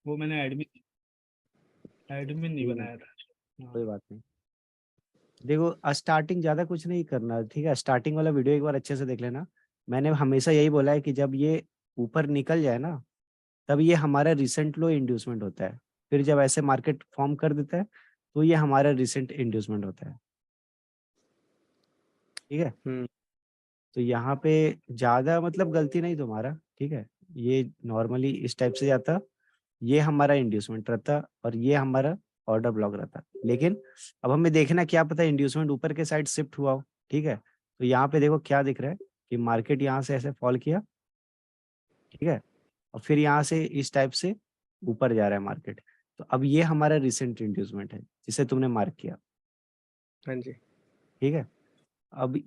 वो मैंने admin admin नहीं ठीक है, बनाया था। हाँ। कोई बात नहीं। देखो स्टार्टिंग ज्यादा कुछ नहीं करना, ठीक है, स्टार्टिंग वाला वीडियो एक बार अच्छे से देख लेना। मैंने हमेशा यही बोला है कि जब ये ऊपर निकल जाए ना, तब ये हमारा रिसेंट लो इंड्यूसमेंट होता है। फिर जब ऐसे मार्केट फॉर्म कर देता है तो ये हमारा रिसेंट इंड्यूसमेंट होता है। ठीक है, हम्म। तो यहाँ पे ज्यादा मतलब गलती नहीं तुम्हारा, ठीक है। ये नॉर्मली इस टाइप से जाता, ये हमारा इंड्यूसमेंट रहता और ये हमारा ऑर्डर ब्लॉक रहता। लेकिन अब हमें देखना, क्या पता इंड्यूसमेंट ऊपर के साइड शिफ्ट हुआ हो, ठीक है। तो यहाँ पे देखो क्या दिख रहा है कि मार्केट यहाँ से ऐसे फॉल किया, ठीक है, और फिर यहाँ से इस टाइप से ऊपर जा रहा है मार्केट। तो अब ये हमारा रिसेंट इंड्यूसमेंट है जिसे तुमने मार्क किया, हाँ जी। ठीक है। अब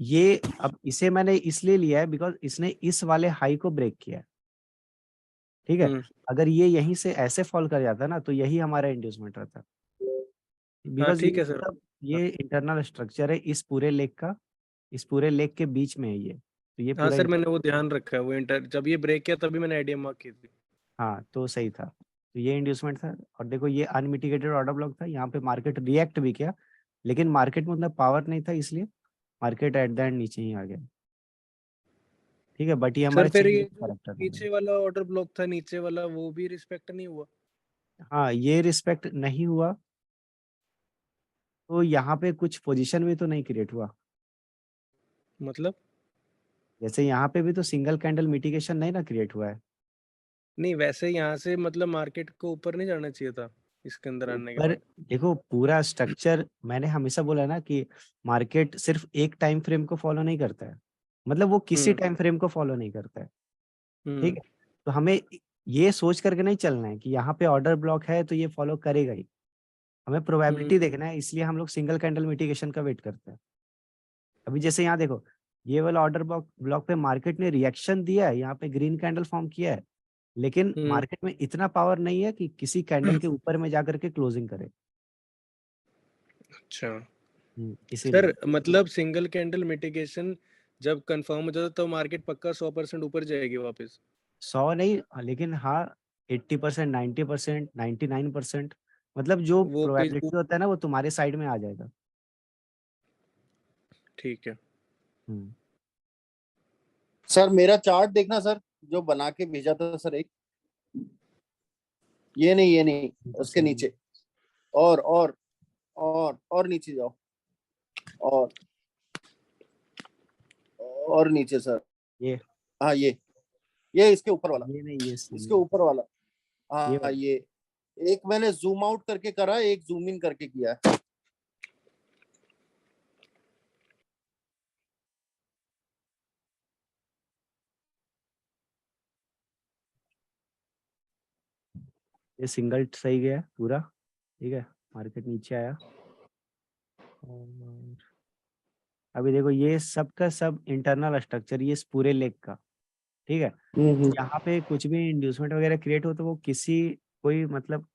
इसे मैंने इसलिए लिया है बिकॉज इसने इस वाले हाई को ब्रेक किया है, ठीक है। हम्म। अगर ये यहीं से ऐसे फॉल कर जाता ना तो यही हमारा इंड्यूसमेंट रहता, हाँ बिकॉज ये ठीक है सर। मतलब ये इंटरनल स्ट्रक्चर है इस पूरे लेग का, इस पूरे लेग के बीच में है ये, तो ये हाँ पूरा सर, मैंने वो ध्यान रखा है, वो इंटर जब ये ब्रेक किया तभी मैंने आईडिया मार्क की थी। हाँ तो सही था। तो ये इंड्यूसमेंट था और देखो ये अनमिटिगेटेड ऑर्डर ब्लॉक था, यहाँ पे मार्केट रिएक्ट भी किया, लेकिन मार्केट में उतना पावर नहीं था, इसलिए मार्केट एट द एंड नीचे ही आ गया, ठीक है। बट ये सर हमारे फिर चेन ये का जो करेक्टर था। नीचे वाला ऑर्डर ब्लॉक था, नीचे वाला, वो भी रिस्पेक्ट नहीं हुआ? हाँ ये रिस्पेक्ट नहीं हुआ, तो यहाँ पे कुछ पोजीशन भी तो नहीं क्रिएट हुआ। मतलब? जैसे यहाँ पे भी तो सिंगल कैंडल मिटिगेशन नहीं ना क्रिएट हुआ है। नहीं, वैसे यहाँ से मतलब मार्केट को ऊपर नहीं जाना चाहिए था इसके अंदर आने के ऊपर बाद? देखो पूरा स्ट्रक्चर, मैंने हमेशा बोला ना कि मार्केट सिर्फ एक टाइम फ्रेम को फॉलो नहीं करता है, मतलब वो किसी हम्म। टाइम फ्रेम को फॉलो नहीं करता है, ठीक हम्म। है। तो हमें ये सोच करके नहीं चलना है कि यहाँ पे ऑर्डर ब्लॉक है तो ये फॉलो करेगा ही, हमें हम्म। प्रोबेबिलिटी देखना है, इसलिए हम लोग सिंगल कैंडल मिटिगेशन का वेट करते हैं। अभी जैसे यहाँ देखो, ये वाला ऑर्डर ब्लॉक ब्लॉक पे मार्केट ने रिएक्शन दिया है, यहाँ पे ग्रीन कैंडल फॉर्म किया है, लेकिन हम्म। मार्केट में इतना पावर नहीं है कि किसी कैंडल के ऊपर में जाकर के क्लोजिंग करे। अच्छा। इसीलिए सर मतलब सिंगल कैंडल मिटिगेशन जब कंफर्म हो जाता तो मार्केट पक्का 100% ऊपर जाएगी वापस? 100 नहीं, लेकिन हाँ 80%, 90%, 99%, मतलब जो वो पे प्रोबेबिलिटी होता है ना वो तुम्हारे साइड में आ जाएगा। ठीक है। हम्म, सर मेरा चार्ट देखना सर, जो बना के भेजा था सर एक, ये नहीं, ये तो उसके सही है। नीचे, और नीचे जाओ, और और नीचे सर। ये हाँ ये इसके ऊपर वाला, ये नहीं, ये सही इसके है, ऊपर वाला। ये हाँ वाला। ये एक मैंने जूम आउट करके करा, एक जूम इन करके किया है। ये सिंगल सही गया पूरा, ठीक है। मार्केट नीचे आया और अभी देखो ये सब का सब इंटरनल स्ट्रक्चर, ये इस पूरे लेग का, ठीक है। यहाँ पे कुछ भी इंड्यूसमेंट वगैरह क्रिएट हो तो वो किसी कोई मतलब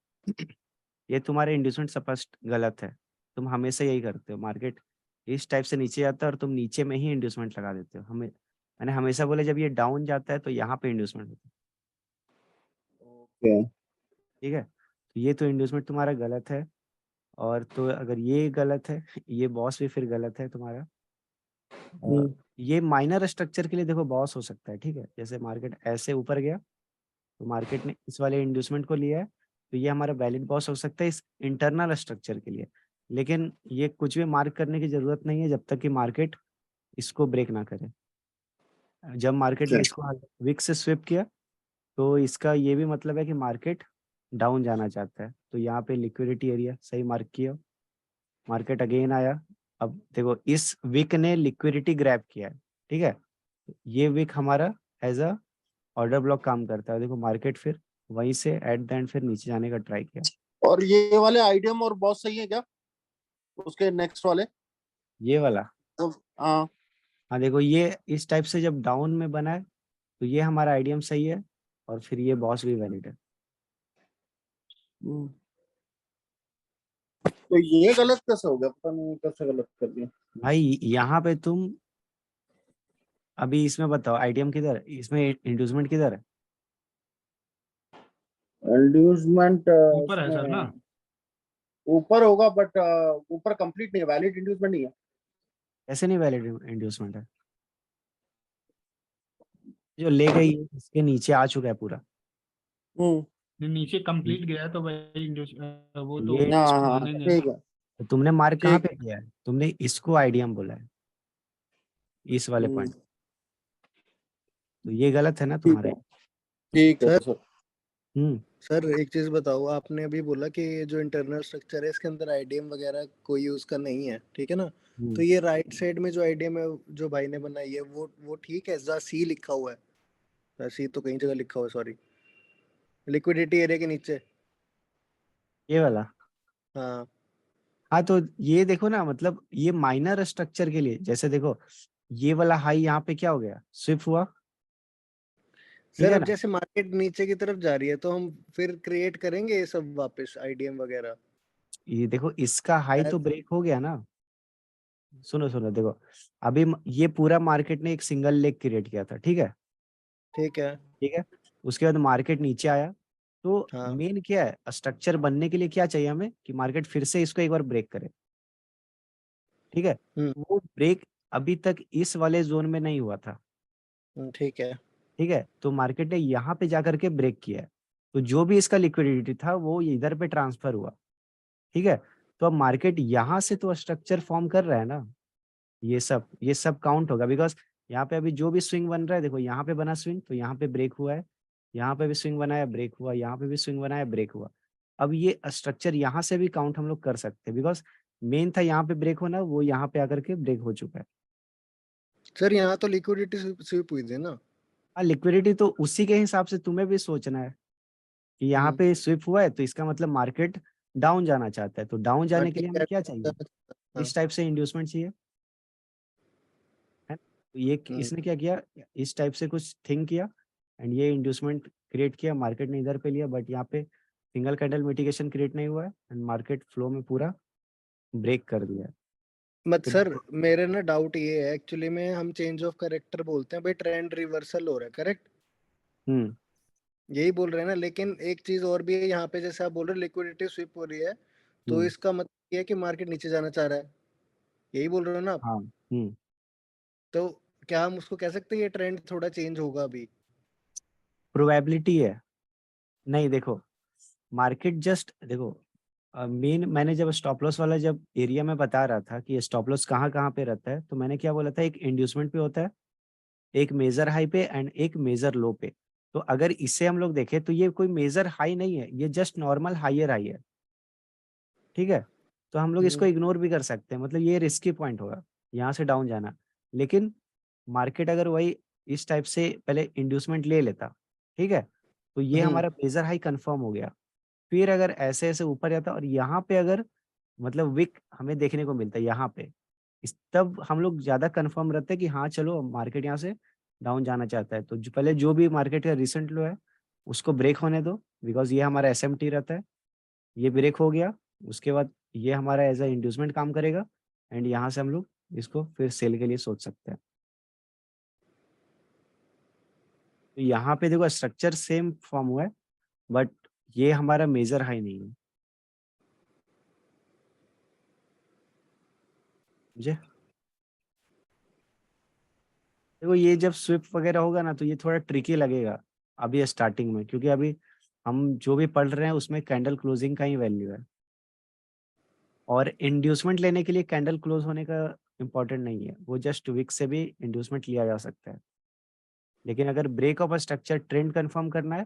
ये तुम्हारे इंड्यूसमेंट स्पष्ट गलत है। तुम हमेशा यही करते हो, मार्केट इस टाइप से नीचे जाता है और तुम नीचे में ही इंड्यूसमेंट लगा देते हो। मैंने हमेशा बोला जब ये डाउन जाता है तो यहाँ पे इंड्यूसमेंट होता है, ओके। ठीक है। तो ये तो इंड्यूसमेंट तुम्हारा गलत है, और तो अगर ये गलत है ये बॉस भी फिर गलत है तुम्हारा। अ, ये माइनर स्ट्रक्चर के लिए देखो बॉस हो सकता है, ठीक है। जैसे मार्केट ऐसे ऊपर गया तो मार्केट ने इस वाले इंड्यूसमेंट को लिया है, तो ये हमारा वैलिड बॉस हो सकता है इस इंटरनल स्ट्रक्चर के लिए। लेकिन ये कुछ भी मार्क करने की जरूरत नहीं है जब तक कि मार्केट इसको ब्रेक ना करे। जब मार्केट ने इसको विक से स्विप किया तो इसका ये भी मतलब है कि मार्केट डाउन जाना चाहता है, तो यहाँ पे लिक्विडिटी एरिया सही मार्क किया। मार्केट अगेन आया, अब देखो इस विक ने लिक्विडिटी ग्रैब किया है, ठीक है। ये विक हमारा एज अ ऑर्डर ब्लॉक काम करता है। देखो मार्केट फिर वहीं से एट द एंड फिर नीचे जाने का ट्राई किया। और ये वाले आइडियम और बहुत सही है क्या, उसके नेक्स्ट वाले? ये वाला, तो हाँ। हाँ देखो ये इस टाइप से जब डाउन में बना है तो ये हमारा आइडियम सही है, और फिर ये बॉस भी वैलिड है। तो ये गलत कैसे हो गया, पता नहीं कैसे गलत कर दिया। भाई यहाँ पे तुम अभी इसमें बताओ आइडियम किधर है, इसमें इंड्यूसमेंट किधर है? इंड्यूसमेंट ऊपर है सर ना? ऊपर होगा, बट ऊपर कंप्लीट नहीं है, वैलिड इंड्यूसमेंट नहीं है। ऐसे नहीं वैलिड इंड्यूसमेंट है, जो ले गई है, इसके नीचे आ चुका है पूरा। नहीं, नीचे कंप्लीट गया है तो भाई वो तो ये हाँ हाँ हाँ, मानेंगे ठीक ना। है तो तुमने मार्क कहाँ ठीक पे किया है? तुमने इसको आइडियम बोला है, इस वाले हम्म, पॉइंट। तो ये गलत है ना ठीक तुम्हारा। है ठीक है सर सर। हम्म सर एक चीज बताओ, आपने अभी बोला कि ये जो इंटरनल स्ट्रक्चर है इसके अंदर आईडीएम वगैरह कोई यूज का नहीं है, ठीक है ना? तो हम्म। ये राइट साइड में जो आईडीएम है जो भाई ने बनाई है वो ठीक है, जहाँ सी लिखा हुआ है, सी तो कहीं जगह लिखा हुआ है, सॉरी, लिक्विडिटी एरिया के नीचे। ये वाला। हाँ हाँ तो ये देखो ना, मतलब ये माइनर स्ट्रक्चर के लिए, जैसे देखो ये वाला हाई यहाँ पे क्या हो गया, स्विप हुआ, ठीक सर, है अब ना। जैसे मार्केट नीचे की तरफ जा रही है तो हम फिर क्रिएट करेंगे ये सब वापस आईडीएम वगैरह। ये देखो इसका हाई तो ब्रेक हो गया ना। सुनो सुनो देखो, अभी ये पूरा मार्केट ने एक सिंगल लेग क्रिएट किया था, ठीक है। ठीक है। ठीक है, उसके बाद मार्केट नीचे आया, तो हाँ। मेन क्या है, स्ट्रक्चर बनने के लिए क्या चाहिए हमें, कि मार्केट फिर से इसको एक बार ब्रेक करे, ठीक है। हम्म वो ब्रेक अभी तक इस वाले जोन में नहीं हुआ था, ठीक है। ठीक है। तो मार्केट ने यहाँ पे जाकर के ब्रेक किया है, तो जो भी इसका लिक्विडिटी था वो इधर पे ट्रांसफर हुआ, ठीक है। तो अब मार्केट यहाँ से तो स्ट्रक्चर फॉर्म कर रहा है ना, ये सब काउंट होगा, बिकॉज यहाँ पे अभी जो भी स्विंग बन रहा है, देखो यहाँ पे बना स्विंग तो यहाँ पे ब्रेक हुआ है, यहाँ पे भी स्विंग बनाया ब्रेक हुआ, यहाँ पे भी स्विंग बनाया ब्रेक हुआ। अब ये स्ट्रक्चर यहाँ से भी काउंट हम लोग कर सकते हैं, बिकॉज मेन था यहाँ पे ब्रेक होना, वो यहाँ पे आकर के ब्रेक हो चुका है। सर यहाँ तो लिक्विडिटी स्वीप हुई थी ना? हाँ, लिक्विडिटी तो उसी के हिसाब से तुम्हें भी सोचना है कि यहाँ हम्म। पे स्विप हुआ है तो इसका मतलब मार्केट डाउन जाना चाहता है, तो डाउन हाँ जाने के ठीक लिए हमें है। क्या चाहिए, हाँ। इस टाइप से इंड्यूसमेंट चाहिए, है। तो ये हम्म। इसने क्या किया, इस टाइप से कुछ थिंक किया एंड ये इंड्यूसमेंट क्रिएट किया, मार्केट ने इधर पे लिया, बट यहाँ पे सिंगल कैंडल मिटिगेशन क्रिएट नहीं हुआ है एंड मार्केट फ्लो में पूरा ब्रेक कर दिया है। मत तो सर, मेरे ना डाउट ये है एक्चुअली में, हम चेंज ऑफ करेक्टर बोलते हैं भाई, ट्रेंड रिवर्सल हो रहा है, करेक्ट? हम्म यही बोल रहे हैं ना? लेकिन एक चीज और भी है यहाँ पे, जैसे आप बोल रहे हो लिक्विडिटी स्विप हो रही है, तो हम्म इसका मतलब ये है कि मार्केट नीचे जाना चाह रहा है, यही बोल रहे हो ना आप? हाँ तो क्या हम उसको कह सकते हैं ये ट्रेंड थोड़ा चेंज होगा अभी? प्रोबेबिलिटी है। नहीं देखो, मार्केट जस्ट देखो, मेन मैंने जब स्टॉप लॉस वाला जब एरिया में बता रहा था कि स्टॉप लॉस कहाँ कहाँ पे रहता है, तो मैंने क्या बोला था, एक इंड्यूसमेंट पे होता है, एक मेजर हाई पे एंड एक मेजर लो पे। तो अगर इसे हम लोग देखें तो ये कोई मेजर हाई नहीं है, ये जस्ट नॉर्मल हाइयर हाई है, ठीक है। तो हम लोग इसको हम्म इग्नोर भी कर सकते हैं, मतलब ये रिस्की पॉइंट होगा यहाँ से डाउन जाना। लेकिन मार्केट अगर वही इस टाइप से पहले इंड्यूसमेंट ले लेता, ठीक है, तो ये हम्म हमारा मेजर हाई कंफर्म हो गया। फिर अगर ऐसे ऐसे ऊपर जाता और यहाँ पे अगर मतलब विक हमें देखने को मिलता है यहाँ पे, तब हम लोग ज्यादा कंफर्म रहते हैं कि हाँ चलो मार्केट यहाँ से डाउन जाना चाहता है, तो पहले जो भी मार्केट का रिसेंट लो है उसको ब्रेक होने दो, बिकॉज ये हमारा एसएमटी रहता है। ये ब्रेक हो गया, उसके बाद ये हमारा एज अ इंड्यूसमेंट काम करेगा एंड यहाँ से हम लोग इसको फिर सेल के लिए सोच सकते हैं। तो यहाँ पे देखो स्ट्रक्चर सेम फॉर्म हुआ है, बट ये हमारा मेजर हाई नहीं है, समझे। देखो ये जब स्विप वगैरह होगा ना तो ये थोड़ा ट्रिकी लगेगा अभी स्टार्टिंग में, क्योंकि अभी हम जो भी पढ़ रहे हैं उसमें कैंडल क्लोजिंग का ही वैल्यू है, और इंड्यूसमेंट लेने के लिए कैंडल क्लोज होने का इम्पोर्टेंट नहीं है, वो जस्ट विक से भी इंड्यूसमेंट लिया जा सकता है। लेकिन अगर break of structure trend confirm करना है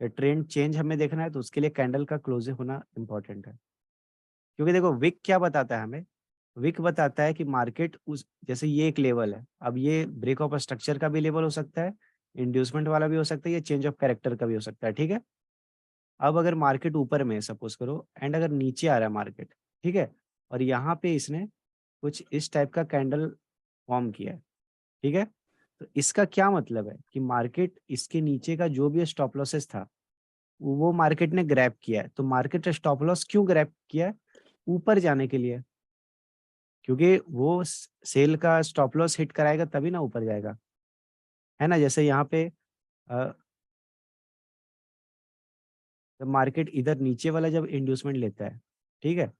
या ट्रेंड चेंज हमें देखना है तो उसके लिए कैंडल का क्लोजिंग होना इम्पोर्टेंट है। क्योंकि देखो विक क्या बताता है हमें, विक बताता है कि मार्केट उस जैसे ये एक लेवल है, अब ये ब्रेक ऑफ स्ट्रक्चर का भी लेवल हो सकता है, इंड्यूसमेंट वाला भी हो सकता है, ये चेंज ऑफ कैरेक्टर का भी हो सकता है, ठीक है। अब अगर मार्केट ऊपर में सपोज करो एंड अगर नीचे आ रहा है मार्केट, ठीक है, और यहाँ पे इसने कुछ इस टाइप का कैंडल फॉर्म किया है, ठीक है। तो इसका क्या मतलब है कि मार्केट इसके नीचे का जो भी स्टॉप लॉसेस था वो मार्केट ने ग्रैब किया है। तो मार्केट स्टॉप लॉस क्यों ग्रैब किया है, ऊपर जाने के लिए, क्योंकि वो सेल का स्टॉप लॉस हिट कराएगा तभी ना ऊपर जाएगा, है ना। जैसे यहाँ पे जब मार्केट इधर नीचे वाला जब इंड्यूसमेंट लेता है, ठीक है,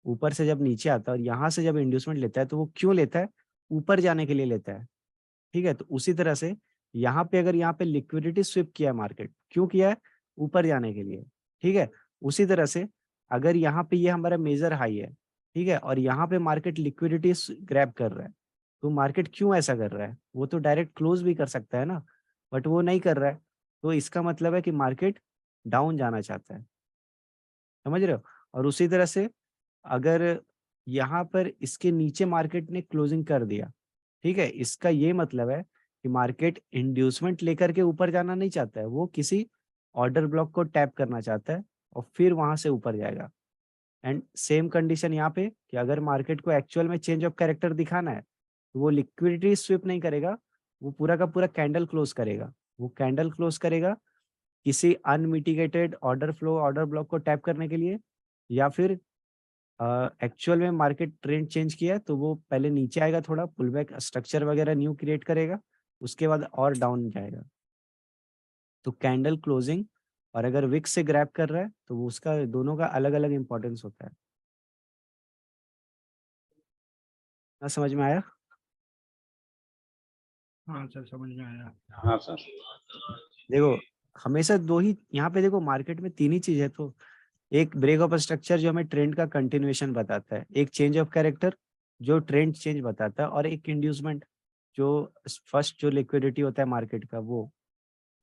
ऊपर से जब नीचे आता है और यहाँ से जब इंड्यूसमेंट लेता है तो वो क्यों लेता है? ऊपर जाने के लिए लेता है, ठीक है। तो उसी तरह से यहाँ पे अगर यहाँ पे लिक्विडिटी स्विप किया है मार्केट, क्यों किया है? ऊपर जाने के लिए, ठीक है। उसी तरह से अगर यहाँ पे ये हमारा मेजर हाई है, ठीक है, और यहाँ पे मार्केट लिक्विडिटी ग्रैब कर रहा है, तो मार्केट क्यों ऐसा कर रहा है? वो तो डायरेक्ट क्लोज भी कर सकता है ना, बट वो नहीं कर रहा है। तो इसका मतलब है कि मार्केट डाउन जाना चाहता है, समझ रहे हो? और उसी तरह से अगर यहाँ पर इसके नीचे मार्केट ने क्लोजिंग कर दिया, ठीक है, इसका ये मतलब है कि मार्केट इंड्यूसमेंट लेकर के ऊपर जाना नहीं चाहता है, वो किसी ऑर्डर ब्लॉक को टैप करना चाहता है और फिर वहां से ऊपर जाएगा। एंड सेम कंडीशन यहाँ पे कि अगर मार्केट को एक्चुअल में चेंज ऑफ कैरेक्टर दिखाना है तो वो लिक्विडिटी स्विप नहीं करेगा, वो पूरा का पूरा कैंडल क्लोज करेगा। वो कैंडल क्लोज करेगा किसी unmitigated order flow order block को टैप करने के लिए, या फिर एक्चुअल में मार्केट ट्रेंड चेंज किया है तो वो पहले नीचे आएगा, थोड़ा पुल बैक स्ट्रक्चर वगैरह न्यू क्रिएट करेगा, उसके बाद और डाउन जाएगा। तो कैंडल क्लोजिंग और अगर विक्स से ग्रैब कर रहा है तो वो उसका दोनों का अलग अलग इंपॉर्टेंस होता है। ना समझ में आया? हाँ सर समझ में आया। हाँ सर। देखो हमेशा दो ही यहाँ पे, देखो मार्केट में तीन ही चीज है, तो एक ब्रेक ऑफ स्ट्रक्चर जो हमें ट्रेंड का कंटिन्यूएशन बताता है, एक चेंज ऑफ कैरेक्टर जो ट्रेंड चेंज बताता है, और एक इंड्यूसमेंट जो फर्स्ट जो लिक्विडिटी होता है मार्केट का वो,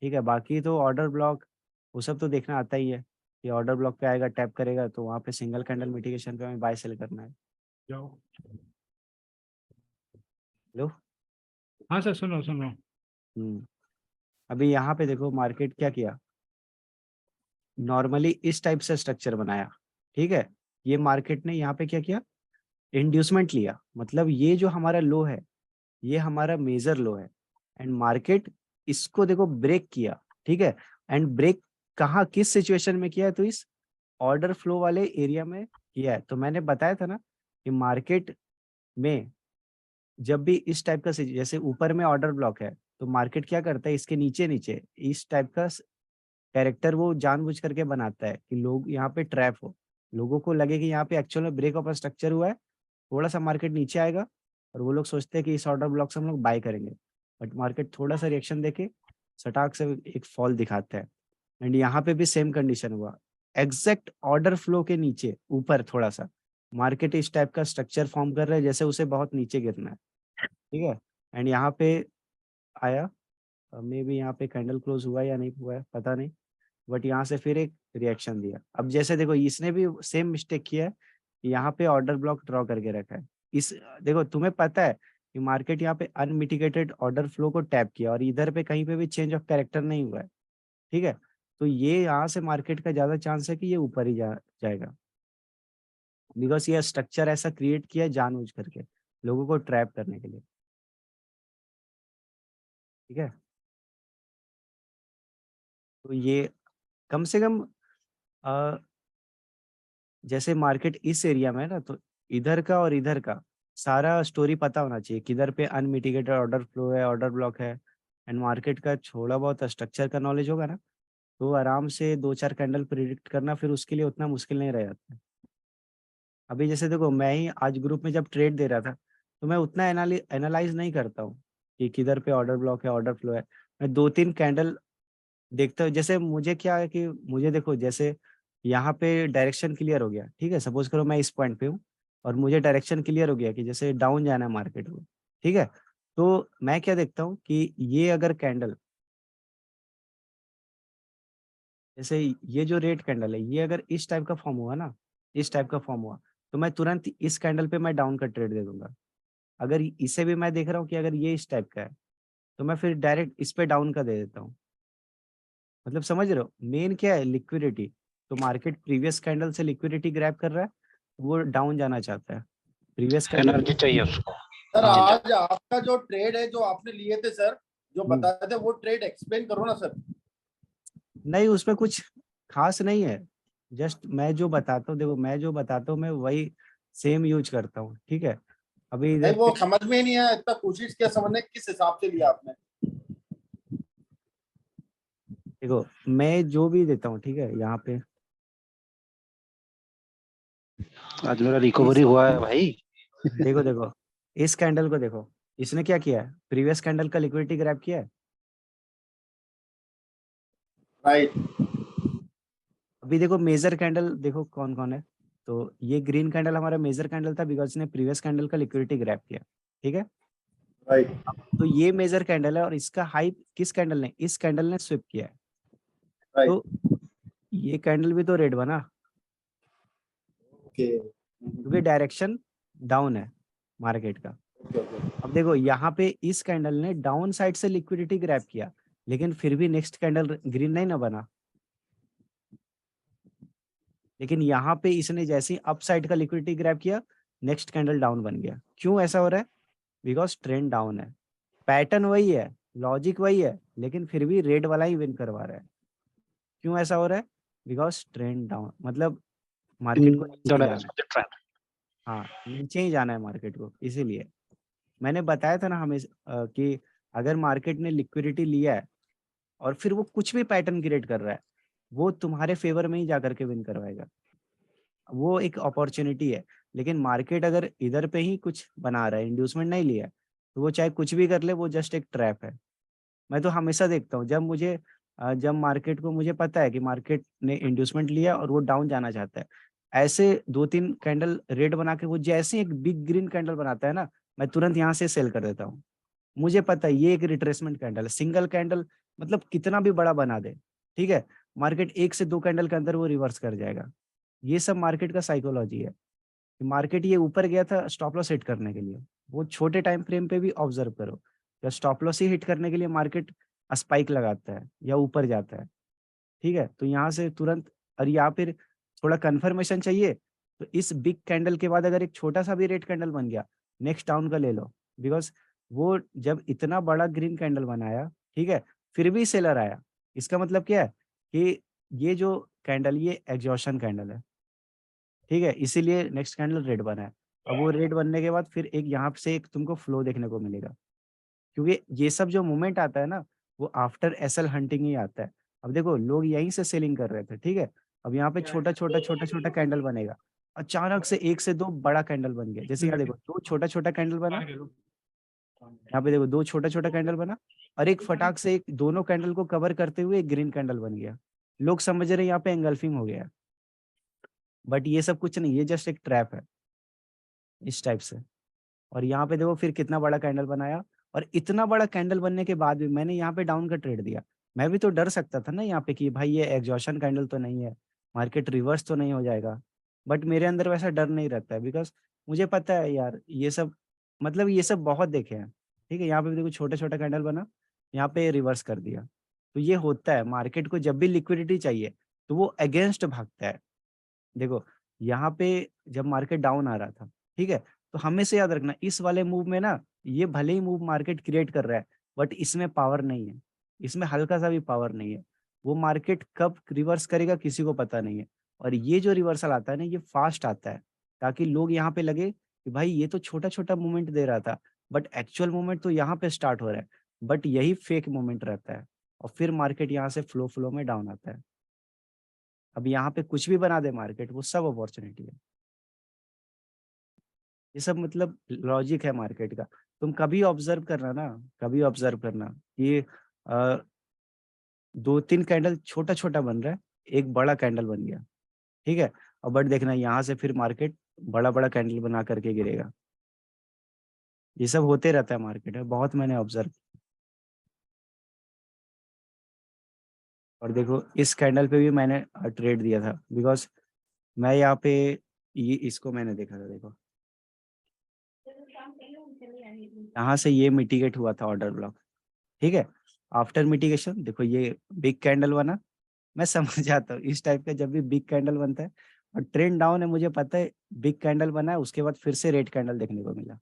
ठीक है। बाकी तो ऑर्डर ब्लॉक वो सब तो देखना आता ही है कि ऑर्डर ब्लॉक पे आएगा, टैप करेगा तो वहां पे सिंगल कैंडल मिटिगेशन पे हमें बाय सेल करना है। जाओ। लो। हाँ सर सुनो सुनो। अभी यहाँ पे देखो मार्केट क्या किया, नॉर्मली इस टाइप से स्ट्रक्चर बनाया, ठीक है। ये मार्केट ने यहाँ पे क्या किया, इंड्यूसमेंट लिया, मतलब ये जो हमारा लो है ये हमारा मेजर लो है, एंड मार्केट इसको देखो ब्रेक किया, ठीक है। एंड ब्रेक कहाँ किस सिचुएशन में किया है? तो इस ऑर्डर फ्लो वाले एरिया में किया है। तो मैंने बताया था ना कि मार्केट में जब भी इस टाइप का जैसे ऊपर में ऑर्डर ब्लॉक है तो मार्केट क्या करता है, इसके नीचे नीचे इस टाइप का कैरेक्टर वो जानबूझ करके बनाता है कि लोग यहाँ पे ट्रैप हो, लोगों को लगे कि यहाँ पे एक्चुअल में ब्रेक ऑफ स्ट्रक्चर हुआ है, थोड़ा सा मार्केट नीचे आएगा और वो लोग सोचते हैं कि इस ऑर्डर ब्लॉक से हम लोग बाय करेंगे, बट मार्केट थोड़ा सा रिएक्शन देके सटाक से एक फॉल दिखाता है। एंड यहाँ पे भी सेम कंडीशन हुआ, एग्जैक्ट ऑर्डर फ्लो के नीचे ऊपर थोड़ा सा मार्केट इस टाइप का स्ट्रक्चर फॉर्म कर रहा है जैसे उसे बहुत नीचे गिरना है, ठीक है। एंड यहाँ पे आया, मे बी यहाँ पे कैंडल क्लोज हुआ या नहीं हुआ है पता नहीं, बट यहाँ से फिर एक रिएक्शन दिया। अब जैसे देखो इसने भी सेम मिस्टेक किया है, यहाँ पे ऑर्डर ब्लॉक ड्रॉ करके रखा है। इस देखो तुम्हें पता है कि मार्केट यहाँ पे अनमिटिगेटेड ऑर्डर फ्लो को टैप किया और इधर पे कहीं पे भी चेंज ऑफ कैरेक्टर नहीं हुआ है, ठीक है। तो ये यहाँ से मार्केट का ज्यादा चांस है कि ये ऊपर ही जाएगा, बिकॉज ये स्ट्रक्चर ऐसा क्रिएट किया है जानबूझ करके लोगों को ट्रैप करने के लिए, ठीक है। तो ये कम से कम जैसे मार्केट इस एरिया में है ना, तो इधर का और इधर का सारा स्टोरी पता होना चाहिए, किधर पे अनमिटिगेटेड ऑर्डर फ्लो है, ऑर्डर ब्लॉक है, एंड मार्केट का थोड़ा बहुत स्ट्रक्चर का नॉलेज होगा ना, तो आराम से 2-4 कैंडल प्रिडिक्ट करना फिर उसके लिए उतना मुश्किल नहीं रह जाता है। अभी जैसे देखो मैं ही आज ग्रुप में जब ट्रेड दे रहा था तो मैं उतना एनालाइज नहीं करता हूँ कि किधर पे ऑर्डर ब्लॉक है, ऑर्डर फ्लो है। मैं 2-3 कैंडल देखता हूँ, जैसे मुझे क्या है कि मुझे देखो जैसे यहाँ पे डायरेक्शन क्लियर हो गया, ठीक है, सपोज करो मैं इस पॉइंट पे हूँ और मुझे डायरेक्शन क्लियर हो गया कि जैसे डाउन जाना है मार्केट को, ठीक है। तो मैं क्या देखता हूँ कि ये अगर कैंडल, जैसे ये जो रेड कैंडल है ये अगर इस टाइप का फॉर्म हुआ ना, इस टाइप का फॉर्म हुआ तो मैं तुरंत इस कैंडल पे मैं डाउन का ट्रेड दे दूंगा। अगर इसे भी मैं देख रहा हूँ कि अगर ये इस टाइप का है तो मैं फिर डायरेक्ट इस पे डाउन का दे देता हूँ। मतलब समझ रहे हो मेन क्या है, लिक्विडिटी। तो मार्केट प्रीवियस कैंडल से लिक्विडिटी ग्रैब कर रहा है, वो डाउन जाना चाहता है प्रीवियस कैंडल। एनर्जी चाहिए उसको। सर हाँ। आज आपका जो ट्रेड है जो आपने लिए थे सर, जो बताए थे वो ट्रेड एक्सप्लेन करो ना सर। नहीं उसमें कुछ खास नहीं है, जस्ट मैं जो बताता हूँ, देखो मैं जो बताता हूँ मैं वही सेम यूज करता हूँ, ठीक है। अभी नहीं इधर वो पे समझ में ही नहीं आया, इतना कोशिश किया समझने किस हिसाब से लिया आपने। देखो मैं जो भी देता हूँ, ठीक है, यहाँ पे आज मेरा रिकवरी हुआ है भाई। देखो देखो इस कैंडल को देखो, इसने क्या किया है, प्रीवियस कैंडल का लिक्विडिटी ग्रैब किया है। राइट। अभी देखो मेजर कैंडल देखो कौन कौन है, तो ये ग्रीन कैंडल हमारा मेजर कैंडल था बिकॉज इसने प्रीवियस कैंडल का लिक्विडिटी ग्रैब किया, ठीक है। राइट। तो ये मेजर कैंडल है और इसका हाई किस कैंडल ने, इस कैंडल ने स्विप किया है। राइट। तो ये कैंडल भी तो रेड बना ओके। क्योंकि डायरेक्शन डाउन है मार्केट का। अब देखो यहाँ पे इस कैंडल ने डाउन साइड से लिक्विडिटी ग्रैब किया, लेकिन फिर भी नेक्स्ट कैंडल ग्रीन नहीं ना बना। लेकिन यहाँ पे इसने जैसे ही अप साइड का लिक्विडिटी ग्रैब किया, नेक्स्ट कैंडल डाउन बन गया। क्यों ऐसा हो रहा है? बिकॉज ट्रेंड डाउन है, पैटर्न वही है, लॉजिक वही है, लेकिन फिर भी रेड वाला ही विन करवा रहा है। क्यों ऐसा हो रहा है? बिकॉज ट्रेंड डाउन, मतलब मार्केट को नीचे जाना है। हाँ, नीचे ही जाना है मार्केट को। इसीलिए मैंने बताया था ना हमें कि अगर मार्केट ने लिक्विडिटी लिया है और फिर वो कुछ भी पैटर्न क्रिएट कर रहा है, वो तुम्हारे फेवर में ही जाकर के विन करवाएगा। वो एक अपॉर्चुनिटी है। लेकिन मार्केट अगर इधर पे ही कुछ बना रहा है, इंड्यूसमेंट नहीं लिया है, तो वो चाहे कुछ भी कर ले, वो जस्ट एक ट्रैप है। मैं तो हमेशा देखता हूँ जब मार्केट को मुझे पता है कि मार्केट ने इंड्यूसमेंट लिया और वो डाउन जाना चाहता है, ऐसे 2-3 कैंडल रेड बना के वो जैसे एक बिग ग्रीन कैंडल बनाता है ना, मैं तुरंत यहाँ से सेल कर देता हूँ। मुझे पता है ये एक रिट्रेसमेंट कैंडल है। सिंगल कैंडल मतलब कितना भी बड़ा बना दे, ठीक है, मार्केट 1 से 2 कैंडल के अंदर वो रिवर्स कर जाएगा। ये सब मार्केट का साइकोलॉजी है। मार्केट ये ऊपर गया था स्टॉप लॉस हिट करने के लिए, वो छोटे टाइम फ्रेम पे भी ऑब्जर्व करो, या स्टॉप लॉस ही हिट करने के लिए मार्केट स्पाइक लगाता है या ऊपर जाता है, ठीक है। तो यहाँ से तुरंत, और या फिर थोड़ा कंफर्मेशन चाहिए, तो इस बिग कैंडल के बाद अगर एक छोटा सा भी रेड कैंडल बन गया, नेक्स्ट डाउन का ले लो। बिकॉज वो जब इतना बड़ा ग्रीन कैंडल बनाया, ठीक है, फिर भी सेलर आया, इसका मतलब क्या है कि ये जो कैंडल ये एग्जॉशन कैंडल है, ठीक है, इसीलिए नेक्स्ट कैंडल रेड बना है। अब वो रेड बनने के बाद फिर एक यहाँ से एक तुमको फ्लो देखने को मिलेगा, क्योंकि ये सब जो मूवमेंट आता है ना, वो आफ्टर एसएल हंटिंग ही आता है। अब देखो लोग यहीं से सेलिंग कर रहे थे, ठीक है, अब यहाँ पे छोटा छोटा छोटा छोटा कैंडल बनेगा, अचानक से 1 से 2 बड़ा कैंडल बन गया। जैसे यहाँ देखो 2 छोटा छोटा कैंडल बना, यहाँ पे देखो 2 छोटा छोटा कैंडल बना, और एक फटाक से एक दोनों कैंडल को कवर करते हुए एक ग्रीन कैंडल बन गया। लोग समझ रहे हैं यहाँ पे एंगल्फिंग हो गया, बट ये सब कुछ नहीं, ये जस्ट एक ट्रैप है इस टाइप से। और यहाँ पे देखो फिर कितना बड़ा कैंडल बनाया, और इतना बड़ा कैंडल बनने के बाद भी मैंने यहाँ पे डाउन का ट्रेड दिया। मैं भी तो डर सकता था ना यहाँ पे कि भाई ये एग्जॉशन कैंडल तो नहीं है, मार्केट रिवर्स तो नहीं हो जाएगा। बट मेरे अंदर वैसा डर नहीं रहता है, बिकॉज मुझे पता है यार ये सब, मतलब ये सब बहुत देखे हैं, ठीक है। यहाँ पे भी देखो छोटा छोटा कैंडल बना, यहाँ पे रिवर्स कर दिया। तो ये होता है, मार्केट को जब भी लिक्विडिटी चाहिए तो वो अगेंस्ट भागता है। देखो यहाँ पे जब मार्केट डाउन आ रहा था, ठीक है, तो हमेशा याद रखना इस वाले मूव में ना, ये भले ही मूव मार्केट क्रिएट कर रहा है, बट इसमें पावर नहीं है, इसमें हल्का सा भी पावर नहीं है। वो मार्केट कब रिवर्स करेगा किसी को पता नहीं है। और ये जो रिवर्सल आता है ना, ये फास्ट आता है, ताकि लोग यहाँ पे लगे कि भाई ये तो छोटा छोटा मूवमेंट दे रहा था, बट एक्चुअल मूवमेंट तो यहाँ पे स्टार्ट हो रहा है। बट यही फेक मूवमेंट रहता है, और फिर मार्केट यहाँ से फ्लो फ्लो में डाउन आता है। अब यहाँ पे कुछ भी बना दे मार्केट, वो सब अपॉर्चुनिटी है। ये सब मतलब लॉजिक है मार्केट का। तुम कभी ऑब्जर्व करना ना, कभी ऑब्जर्व करना कि 2-3 कैंडल छोटा छोटा बन रहा है, एक बड़ा कैंडल बन गया, ठीक है, और बट देखना यहाँ से फिर मार्केट बड़ा बड़ा कैंडल बना करके गिरेगा। ये सब होते रहता है मार्केट में, बहुत मैंने ऑब्जर्व। और देखो इस कैंडल पे भी मैंने ट्रेड दिया था, बिकॉज मैं यहाँ पे ये इसको मैंने देखा था। देखो यहाँ से ये मिटिगेट हुआ था ऑर्डर ब्लॉक, ठीक है। आफ्टर मिटिगेशन देखो ये बिग कैंडल बना। मैं समझ जाता हूँ इस टाइप का, जब भी बिग कैंडल बनता है और ट्रेंड डाउन है, मुझे पता है बिग कैंडल बना है, उसके बाद फिर से रेड कैंडल देखने को मिला,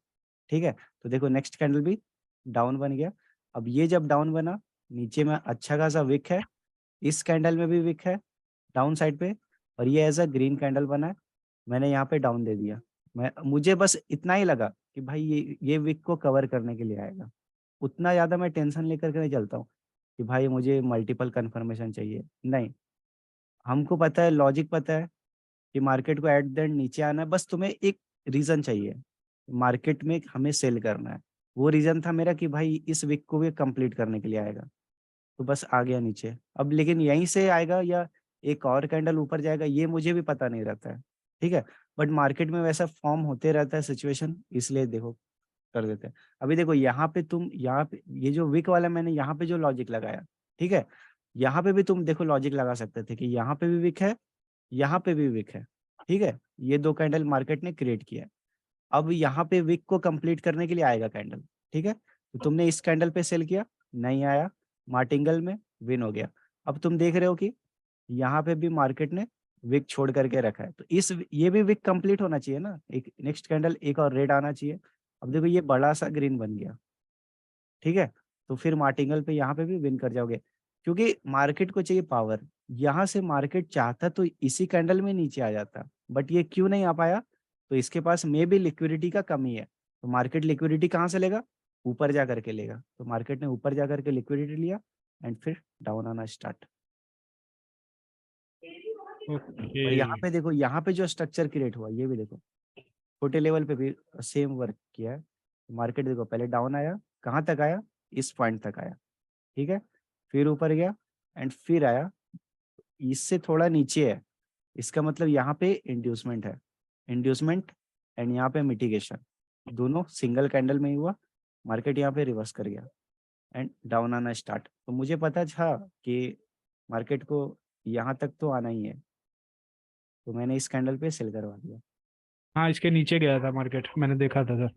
ठीक है। तो देखो नेक्स्ट कैंडल भी डाउन बन गया। अब ये जब डाउन बना, नीचे में अच्छा खासा विक है, इस कैंडल में भी विक है डाउन साइड पे, और ये एज अ ग्रीन कैंडल बना है। मैंने यहाँ पे डाउन दे दिया। मुझे बस इतना ही लगा कि भाई ये विक को कवर करने के लिए आएगा, उतना ज्यादा मैं टेंशन लेकर के नहीं चलता हूँ। कि भाई मुझे मल्टीपल कंफर्मेशन चाहिए, नहीं। हमको पता है, लॉजिक पता है कि मार्केट को एट द एंड नीचे आना है, बस तुम्हें एक रीजन चाहिए, मार्केट में हमें सेल करना है। वो रीजन था मेरा कि भाई इस वीक को भी कंप्लीट करने के लिए आएगा, तो बस आ गया नीचे। अब लेकिन यहीं से आएगा या एक और कैंडल ऊपर जाएगा, ये मुझे भी पता नहीं रहता है, ठीक है। बट मार्केट में वैसा फॉर्म होते रहता है सिचुएशन, इसलिए देखो कर देते हैं। अभी देखो यहाँ पे तुम, यहाँ पे ये जो विक वाला मैंने यहाँ पे जो लॉजिक लगाया, ठीक है, यहाँ पे भी तुम देखो लॉजिक लगा सकते थे कि यहाँ पे भी विक है, यहाँ पे भी विक है, ठीक है। ये दो कैंडल मार्केट ने क्रिएट किया है। अब यहाँ पे विक को कंप्लीट करने के लिए आएगा कैंडल, ठीक है। तो तुमने इस कैंडल पे सेल किया, नहीं आया, मार्टिंगल में विन हो गया। अब तुम देख रहे हो कि यहाँ पे भी मार्केट ने विक छोड़ करके रखा है, तो इस ये भी विक कंप्लीट होना चाहिए ना, एक नेक्स्ट कैंडल एक और रेड आना चाहिए। अब देखो ये बड़ा सा ग्रीन बन गया, ठीक है। तो फिर मार्टिंगल पे यहाँ पे भी विन कर जाओगे, क्योंकि मार्केट को चाहिए पावर। यहाँ से मार्केट चाहता तो इसी कैंडल में नीचे आ जाता, बट ये क्यों नहीं आ पाया, तो इसके पास मे भी लिक्विडिटी का कमी है। तो मार्केट लिक्विडिटी कहाँ से लेगा, ऊपर जा करके लेगा। तो मार्केट ने ऊपर जा करके लिक्विडिटी लिया एंड फिर डाउन आना स्टार्ट। और यहाँ ओके। पे देखो, यहाँ पे जो स्ट्रक्चर क्रिएट हुआ, ये भी देखो छोटे लेवल पे भी सेम वर्क किया है। मार्केट देखो पहले डाउन आया, कहाँ तक आया, इस पॉइंट तक आया, ठीक है। फिर ऊपर गया एंड फिर आया, इससे थोड़ा नीचे है, इसका मतलब यहाँ पे इंड्यूसमेंट है। इंड्यूसमेंट एंड यहाँ पे मिटिगेशन, दोनों सिंगल कैंडल में ही हुआ। मार्केट यहाँ पे रिवर्स कर गया एंड डाउन आना स्टार्ट। तो मुझे पता था कि मार्केट को यहाँ तक तो आना ही है, तो मैंने इस कैंडल पे सेल करवा दिया। हाँ, इसके नीचे गया था मार्केट, मैंने देखा था सर।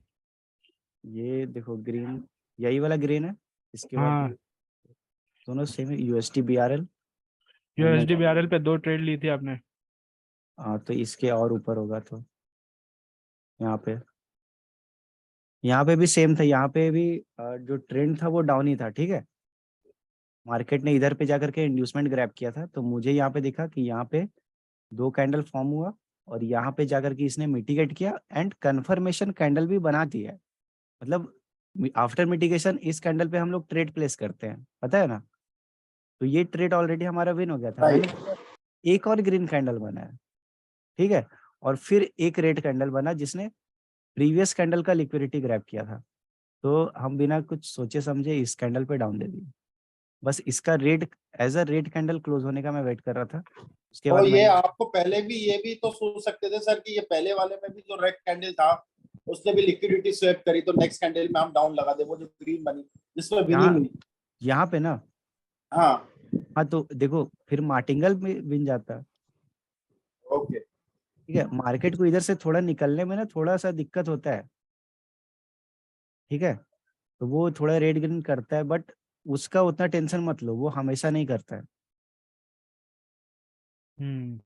ये देखो ग्रीन, यही वाला ग्रीन है। इसके बाद हाँ, दोनों सेम है, यूएसटी BRL। यूएसडी बीआरएल पे 2 ट्रेड ली थी आपने। हाँ, तो इसके और ऊपर होगा, तो यहाँ पे भी सेम था। यहाँ पे भी जो ट्रेंड था वो डाउन ही था, ठीक है। मार्केट ने इधर पे जाकर के इंड्यूसमेंट ग्रैब किया था, तो मुझे यहाँ पे दिखा कि यहाँ पे दो कैंडल फॉर्म हुआ और यहाँ पे जाकर के इसने मिटिगेट किया एंड कंफर्मेशन कैंडल भी बना दी है। मतलब आफ्टर मिटिगेशन इस कैंडल पे हम लोग ट्रेड प्लेस करते हैं, पता है ना। तो ये ट्रेड ऑलरेडी हमारा विन हो गया था। मैंने राइट। एक और ग्रीन कैंडल बना है, ठीक है, और फिर एक रेड कैंडल बना जिसने प्रीवियस कैंडल का लिक्विडिटी ग्रैब किया था। तो हम बिना कुछ सोचे समझे इस कैंडल पे डाउन दे दिए। बस इसका red as a red candle close होने का मैं वेट कर रहा था। उसके तो बाद ये मैंने आपको पहले भी ये भी तो सोच सकते थे सर कि ये पहले वाले में भी जो रेड कैंडल था उसने भी लिक्विडिटी स्वेप करी, तो नेक्स्ट कैंडल में हम डाउन लगा दे, वो जो ग्रीन बनी जिसमें विनिंग यहाँ हुई। यहाँ पे ना, हाँ, हाँ तो देखो फिर मार्टिंगल में विन जाता, ओके। ठीक है। मार्केट को इधर से थोड़ा निकलने में ना थोड़ा सा दिक्कत होता है, ठीक है। तो वो थोड़ा रेड ग्रीन करता है, बट उसका उतना टेंशन मत लो, वो हमेशा नहीं करता है, हम्म।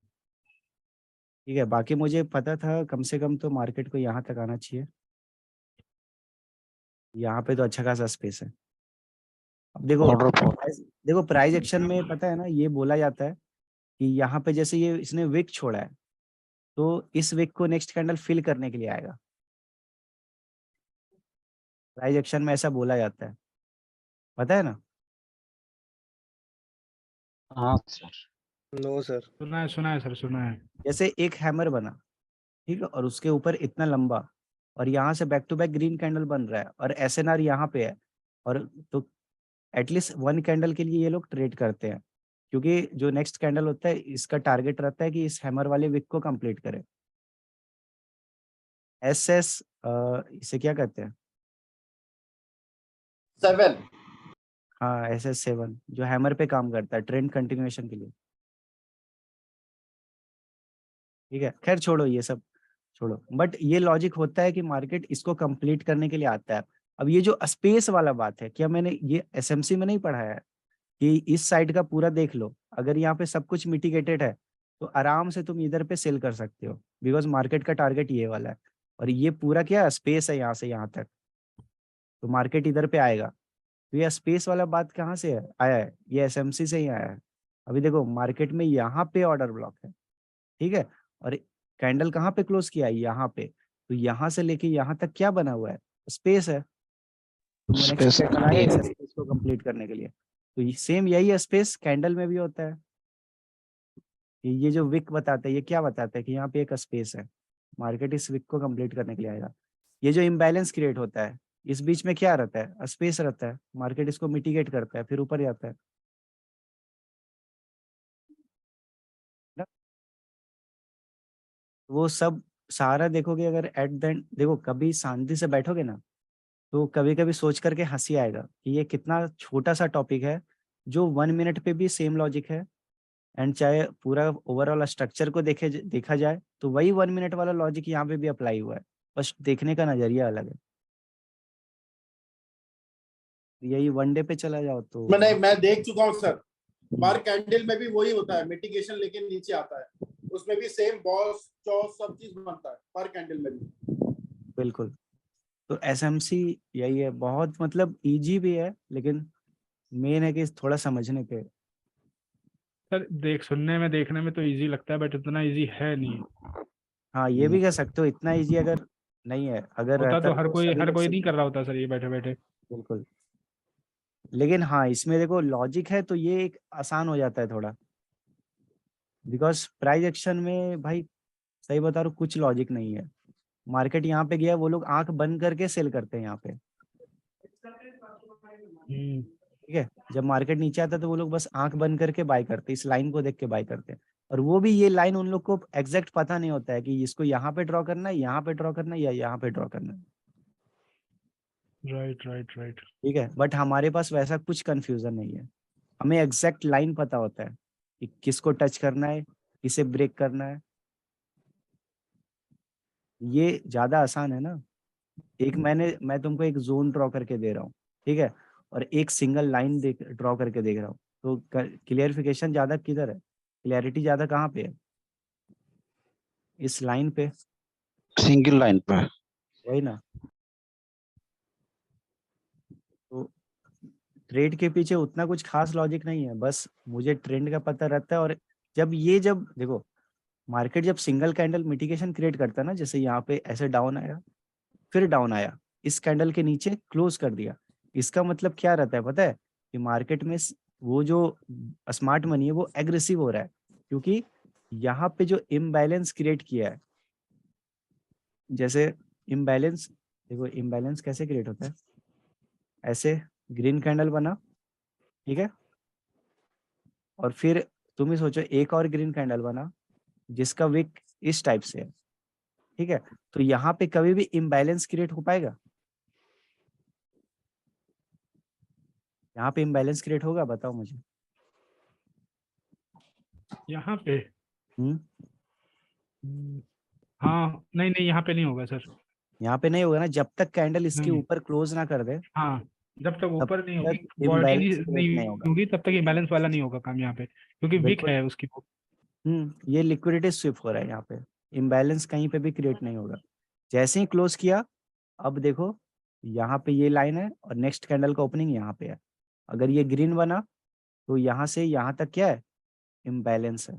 ठीक है। बाकी मुझे पता था कम से कम तो मार्केट को यहाँ तक आना चाहिए। यहाँ पे तो अच्छा खासा स्पेस है। अब देखो ऑर्डर फॉर देखो प्राइस एक्शन में पता है ना, ये बोला जाता है कि यहाँ पे जैसे ये इसने विक छोड़ा है, तो इस विक को नेक्स्ट कैंडल फिल करने के लिए आएगा। प्राइस एक्शन में ऐसा बोला जाता है, पता है ना। हाँ सर। No sir. सुना है सर, सुना है। जैसे एक हैमर बना, ठीक है, और उसके ऊपर इतना लंबा, और यहाँ से back to back green candle बन रहा है और SNR यहाँ पे है, और तो एटलीस्ट वन कैंडल के लिए ये लोग ट्रेड करते हैं, क्योंकि जो नेक्स्ट कैंडल होता है इसका टारगेट रहता है कि इस हैमर वाले विक को कंप्लीट करे। SS इसे क्या कहते हैं, 7। हाँ SS7 जो हैमर पे काम करता है ट्रेंड कंटिन्यूएशन के लिए, ठीक है। खैर छोड़ो ये सब, छोड़ो, बट ये लॉजिक होता है कि मार्केट इसको कंप्लीट करने के लिए आता है। अब ये जो स्पेस वाला बात है, क्या मैंने ये SMC में नहीं पढ़ाया है कि इस साइड का पूरा देख लो, अगर यहाँ पे सब कुछ मिटिगेटेड है तो आराम से तुम इधर पे सेल कर सकते हो, बिकॉज मार्केट का टारगेट ये वाला है। और ये पूरा क्या स्पेस है यहाँ से यहाँ तक, तो मार्केट इधर पे आएगा। तो ये स्पेस वाला बात कहाँ से आया है, ये SMC से ही आया है। अभी देखो मार्केट में यहाँ पे ऑर्डर ब्लॉक है, ठीक है, और कैंडल कहाँ पे क्लोज किया है, यहाँ पे। तो यहाँ से लेके यहाँ तक क्या बना हुआ है, स्पेस है। तो नेक्स्ट स्पेस कैंडल आया इस स्पेस को कंप्लीट करने के लिए। तो सेम यही स्पेस कैंडल में भी होता है। ये जो विक बताता है ये क्या बताता है कि यहाँ पे एक स्पेस है, मार्केट इस विक को कंप्लीट करने के लिए आएगा। ये जो इम्बैलेंस क्रिएट होता है इस बीच में क्या रहता है, स्पेस रहता है, मार्केट इसको मिटिगेट करता है फिर ऊपर जाता है ना? वो सब सारा देखोगे अगर एट द एंड देखो, कभी शांति से बैठोगे ना तो कभी कभी सोच करके हंसी आएगा कि ये कितना छोटा सा टॉपिक है जो 1 मिनट पे भी सेम लॉजिक है। एंड चाहे पूरा ओवरऑल स्ट्रक्चर को देखा जाए तो वही 1 मिनट वाला लॉजिक यहाँ पे भी अप्लाई हुआ है, बस देखने का नजरिया अलग है। यही वन डे पे चला जाओ तो मैं देख चुका हूँ सर, पर कैंडल में भी वही होता है, मिटिगेशन लेके नीचे आता है, उसमें भी सेम बॉस चॉस सब चीज बनता है पर कैंडल में भी। बिल्कुल। तो एसएमसी यही है, बहुत मतलब इजी भी है लेकिन मेन है कि थोड़ा समझने पे। सर सुनने में देखने में तो इजी लगता है बट इतना इजी है नहीं। हाँ ये भी कह सकते हो, इतना इजी अगर नहीं है, अगर होता रहता तो हर तो कोई सभी हर लोग कोई सीख नहीं कर लेते। रहा होता सर ये बैठे बैठे। बिल्कुल। लेकिन हाँ इसमें देखो लॉजिक है तो ये एक आसान हो जाता है थोड़ा, बिकॉज प्राइस एक्शन में भाई सही बता रहा हूँ कुछ लॉजिक नहीं है। मार्केट यहाँ पे गया, वो लोग आंख बंद करके सेल करते हैं यहाँ पे, ठीक है। जब मार्केट नीचे आता है तो वो लोग बस आंख बंद करके बाय करते हैं, इस लाइन को देख के बाय करते हैं। और वो भी ये लाइन उन लोग को एग्जैक्ट पता नहीं होता है कि इसको यहाँ पे ड्रॉ करना है, यहाँ पे ड्रॉ करना है या यहाँ पे ड्रॉ करना है, राइट राइट राइट। ठीक है। बट हमारे पास वैसा कुछ कंफ्यूजन नहीं है, हमें एग्जैक्ट लाइन पता होता है कि किसको टच करना है, किसे ब्रेक करना है। ये ज्यादा आसान है ना। मैं तुमको एक जोन ड्रॉ करके दे रहा हूँ, ठीक है, और एक सिंगल लाइन ड्रॉ करके देख रहा हूँ, तो क्लियरिफिकेशन ज्यादा किधर है, क्लियरिटी ज्यादा कहाँ पे है, इस लाइन पे, सिंगल लाइन पे। वही ना। तो ट्रेड के पीछे उतना कुछ खास लॉजिक नहीं है, बस मुझे ट्रेंड का पता रहता है। और जब देखो मार्केट जब सिंगल कैंडल मिटिगेशन क्रिएट करता है ना, जैसे यहाँ पे ऐसे डाउन आया फिर डाउन आया, इस कैंडल के नीचे क्लोज कर दिया, इसका मतलब क्या रहता है पता है कि मार्केट में वो जो स्मार्ट मनी है वो एग्रेसिव हो रहा है, क्योंकि यहाँ पे जो इम्बैलेंस क्रिएट किया है, जैसे इम्बैलेंस, देखो इम्बैलेंस कैसे क्रिएट होता है, ऐसे ग्रीन कैंडल बना, ठीक है, और फिर तुम ही सोचो एक और ग्रीन कैंडल बना जिसका विक इस टाइप से है, ठीक है, तो यहाँ पे कभी भी इम्बैलेंस क्रिएट हो पाएगा, यहाँ पे इम्बैलेंस क्रिएट होगा, बताओ मुझे। यहाँ पे हम्म हाँ नहीं नहीं यहाँ पे नहीं होगा सर। यहाँ पे नहीं होगा ना, जब तक कैंडल इसके नहीं। ऊपर क्लोज ना कर दे हाँ जब तक तब ऊपर नहीं होगी, तक बॉडी इम्बैलेंस क्रिएट नहीं नहीं होगा। होगी तब तक इम्बैलेंस वाला नहीं होगा काम यहाँ पे, क्योंकि वीक बिल्कुल। है उसकी। ये लिक्विडिटी स्विप हो रहा है यहाँ पे, इम्बैलेंस कहीं पे भी क्रिएट नहीं होगा। जैसे ही क्लोज किया, अब देखो यहाँ पे ये लाइन है और नेक्स्ट कैंडल का ओपनिंग यहाँ पे है, अगर ये ग्रीन बना तो यहाँ से यहाँ तक क्या है, इम्बैलेंस है,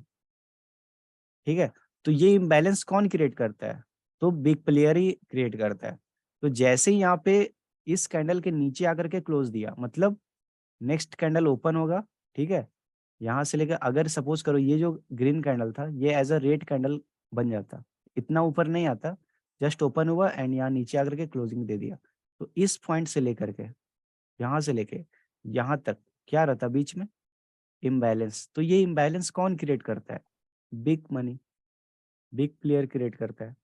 ठीक है। तो ये इम्बैलेंस कौन क्रिएट करता है, तो बिग प्लेयर ही क्रिएट करता है। तो जैसे ही यहाँ पे इस कैंडल के नीचे आकर के क्लोज दिया, मतलब नेक्स्ट कैंडल ओपन होगा, ठीक है, यहाँ से लेकर अगर सपोज करो ये जो ग्रीन कैंडल था ये एज अ रेड कैंडल बन जाता, इतना ऊपर नहीं आता, जस्ट ओपन हुआ एंड यहाँ नीचे आकर के क्लोजिंग दे दिया, तो इस पॉइंट से लेकर के यहाँ से लेके यहाँ तक क्या रहता बीच में, इम्बैलेंस। तो ये इम्बैलेंस कौन क्रिएट करता है, big money, big player create करता है,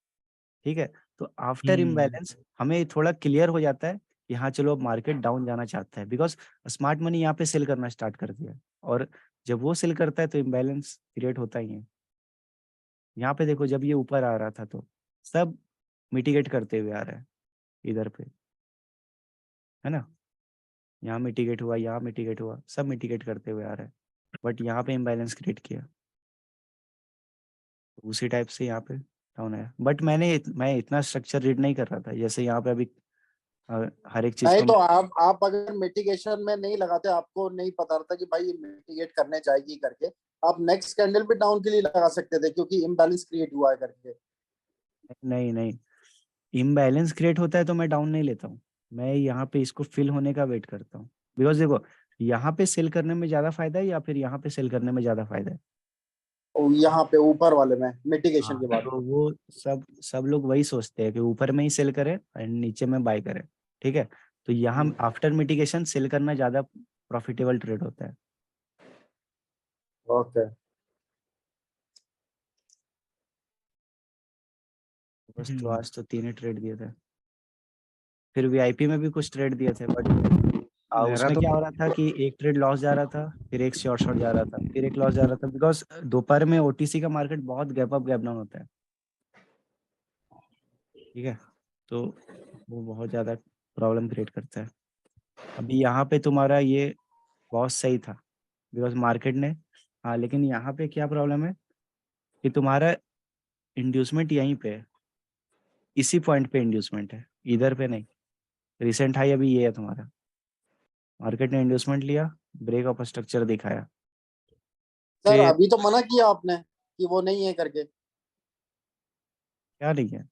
ठीक है। तो आफ्टर इम्बैलेंस हमें थोड़ा क्लियर हो जाता है कि हाँ चलो अब मार्केट डाउन जाना चाहता है, बिकॉज स्मार्ट मनी यहाँ पे सेल करना स्टार्ट कर दिया, और जब वो सेल करता है तो इम्बैलेंस क्रिएट होता ही है। यहाँ पे देखो जब ये ऊपर आ रहा था तो सब मिटिगेट करते हुए आ रहा है इधर पे, है ना, यहाँ मिटिगेट हुआ, यहाँ मिटिगेट हुआ, सब मिटिगेट करते हुए आ रहा है, बट यहाँ पे इम्बैलेंस क्रिएट किया, तो उसी टाइप से यहाँ पे डाउन आया। बट मैं इतना स्ट्रक्चर रीड नहीं कर रहा था, जैसे यहाँ पे अभी हर एक चीज नहीं को तो आप अगर मिटिगेशन में नहीं लगाते, आपको नहीं पता रहता कि भाई ये मिटिगेट करने जाएगी करके, आप नेक्स्ट कैंडल पे डाउन के लिए लगा सकते थे क्योंकि इम्बैलेंस क्रिएट हुआ है करके। नहीं नहीं, इम्बैलेंस क्रिएट होता है तो मैं डाउन नहीं लेता हूँ, मैं यहाँ पे इसको फिल होने का वेट करता हूँ, बिकॉज देखो यहाँ पे सेल करने में ज्यादा फायदा है या फिर यहाँ पे सेल करने में ज्यादा फायदा है? और यहाँ पे ऊपर वाले में मिटिगेशन हाँ, के बाद। तो वो सब लोग वही सोचते हैं कि ऊपर में ही सेल करें और नीचे में बाय करें, ठीक है। तो यहाँ आफ्टर मिटिगेशन सेल करना ज्यादा प्रॉफिटेबल ट्रेड होता है। ओके। बस तो आज तो 3 ही ट्रेड दिए थे, फिर वीआईपी में भी कुछ ट्रेड दिए थे, बट उसमें क्या हो रहा था कि एक ट्रेड लॉस जा रहा था, फिर एक शॉर्ट जा रहा था, फिर एक लॉस जा रहा था, बिकॉज दोपहर में ओटीसी का मार्केट बहुत गैप अप गैप डाउन होता है, ठीक है। तो वो बहुत ज्यादा प्रॉब्लम क्रिएट करता है। अभी यहाँ पे तुम्हारा ये बहुत सही था बिकॉज मार्केट ने, हाँ, लेकिन यहाँ पे क्या प्रॉब्लम है कि तुम्हारा इंड्यूसमेंट यहीं पे है, इसी पॉइंट पे इंड्यूसमेंट है, इधर पे नहीं। रिसेंट हाई अभी ये है तुम्हारा, मार्केट ने इंड्यूसमेंट लिया, ब्रेक ऑफ स्ट्रक्चर दिखाया, सर फिर अभी तो मना किया आपने कि वो नहीं है करके। क्या नहीं है।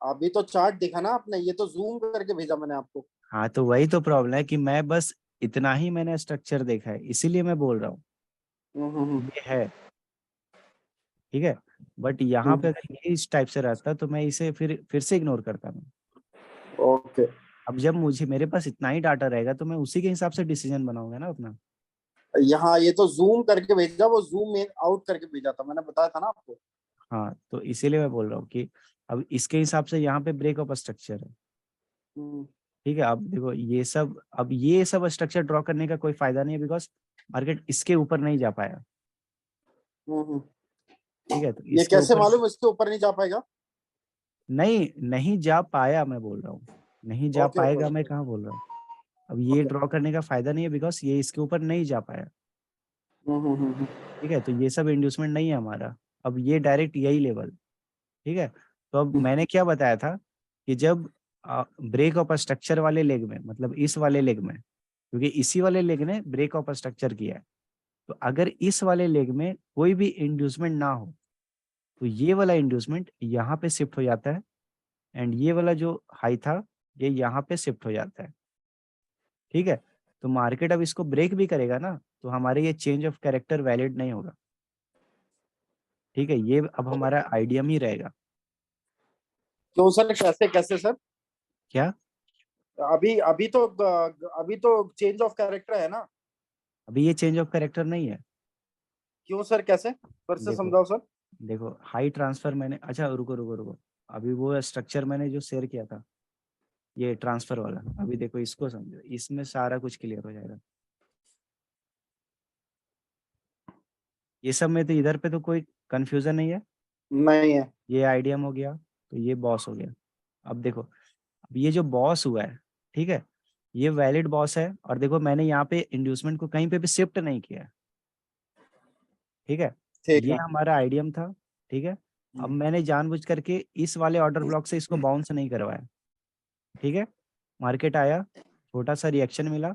अभी तो चार्ट दिखा ना आपने, ये तो जूम करके भेजा मैंने आपको। हाँ, तो वही तो प्रॉब्लम है कि मैं बस इतना ही मैंने स्ट्रक्चर देखा है, इसीलिए मैं बोल रहा हूँ ये है, ठीक है। बट यहाँ पे अगर ये इस टाइप से रहता तो मैं इसे फिर से इग्नोर करता मैं। ओके। अब जब मुझे मेरे पास इतना ही डाटा रहेगा तो मैं उसी के हिसाब से डिसीजन बनाऊंगा ना अपना। यहाँ ये तो जूम करके भेजा, वो जूम में आउट करके भेजा था, मैंने बताया था ना आपको। हाँ, तो इसीलिए मैं बोल रहा हूँ कि अब इसके हिसाब से यहाँ पे ब्रेक ऑफ स्ट्रक्चर है, ठीक है। अब देखो ये सब स्ट्रक्चर ड्रॉ करने का कोई फायदा नहीं है बिकॉज मार्केट इसके ऊपर नहीं जा पाया, ठीक है। तो ये इसके कैसे ऊपर मालूम इसके ऊपर नहीं जा पाएगा? नहीं जा पाया, मैं बोल रहा हूँ नहीं जा ओके पाएगा, मैं ओके कहाँ बोल रहा हूँ। अब ये ड्रॉ करने का फायदा नहीं है बिकॉज ये इसके ऊपर नहीं जा पाया, ओके। ठीक है। तो ये सब इंड्यूसमेंट नहीं है हमारा, अब ये डायरेक्ट यही लेवल, ठीक है। तो अब मैंने क्या बताया था कि जब ब्रेक ऑफ स्ट्रक्चर वाले लेग में, मतलब इस वाले लेग में, क्योंकि इसी वाले लेग ने ब्रेक ऑफ स्ट्रक्चर किया है, तो अगर इस वाले लेग में कोई भी इंड्यूसमेंट ना हो तो ये वाला इंड्यूसमेंट यहाँ पे शिफ्ट हो जाता है, एंड ये वाला जो हाई था ये यहाँ पे शिफ्ट हो जाता है, ठीक है। तो मार्केट अब इसको ब्रेक भी करेगा ना तो हमारे ये चेंज ऑफ कैरेक्टर वैलिड नहीं होगा, ठीक है। ये अब हमारा आइडियम ही रहेगा। क्यों सर, कैसे कैसे सर? क्या? अभी अभी तो चेंज ऑफ कैरेक्टर है ना। अभी ये चेंज ऑफ कैरेक्टर नहीं है। क्यों सर, कैसे? फिर से देखो समझाओ सर। देखो हाई ट्रांसफर मैंने, अच्छा रुको रुको रुको, अभी वो स्ट्रक्चर मैंने जो शेयर किया था ये ट्रांसफर वाला, अभी देखो इसको समझो, इसमें सारा कुछ क्लियर हो जाएगा। ये सब में तो इधर पे तो कोई कंफ्यूजन नहीं है, नहीं है। ये आइडियम हो गया, तो ये बॉस हो गया। अब देखो, अब ये जो बॉस हुआ है, ठीक है, ये वैलिड बॉस है, और देखो मैंने यहाँ पे इंड्यूसमेंट को कहीं पे भी शिफ्ट नहीं किया है, ठीक है। ठीक ये है। हमारा आइडियम था, ठीक है। अब मैंने जानबूझ करके इस वाले ऑर्डर ब्लॉक से इसको बाउंस नहीं करवाया, ठीक है। मार्केट आया, छोटा सा रिएक्शन मिला,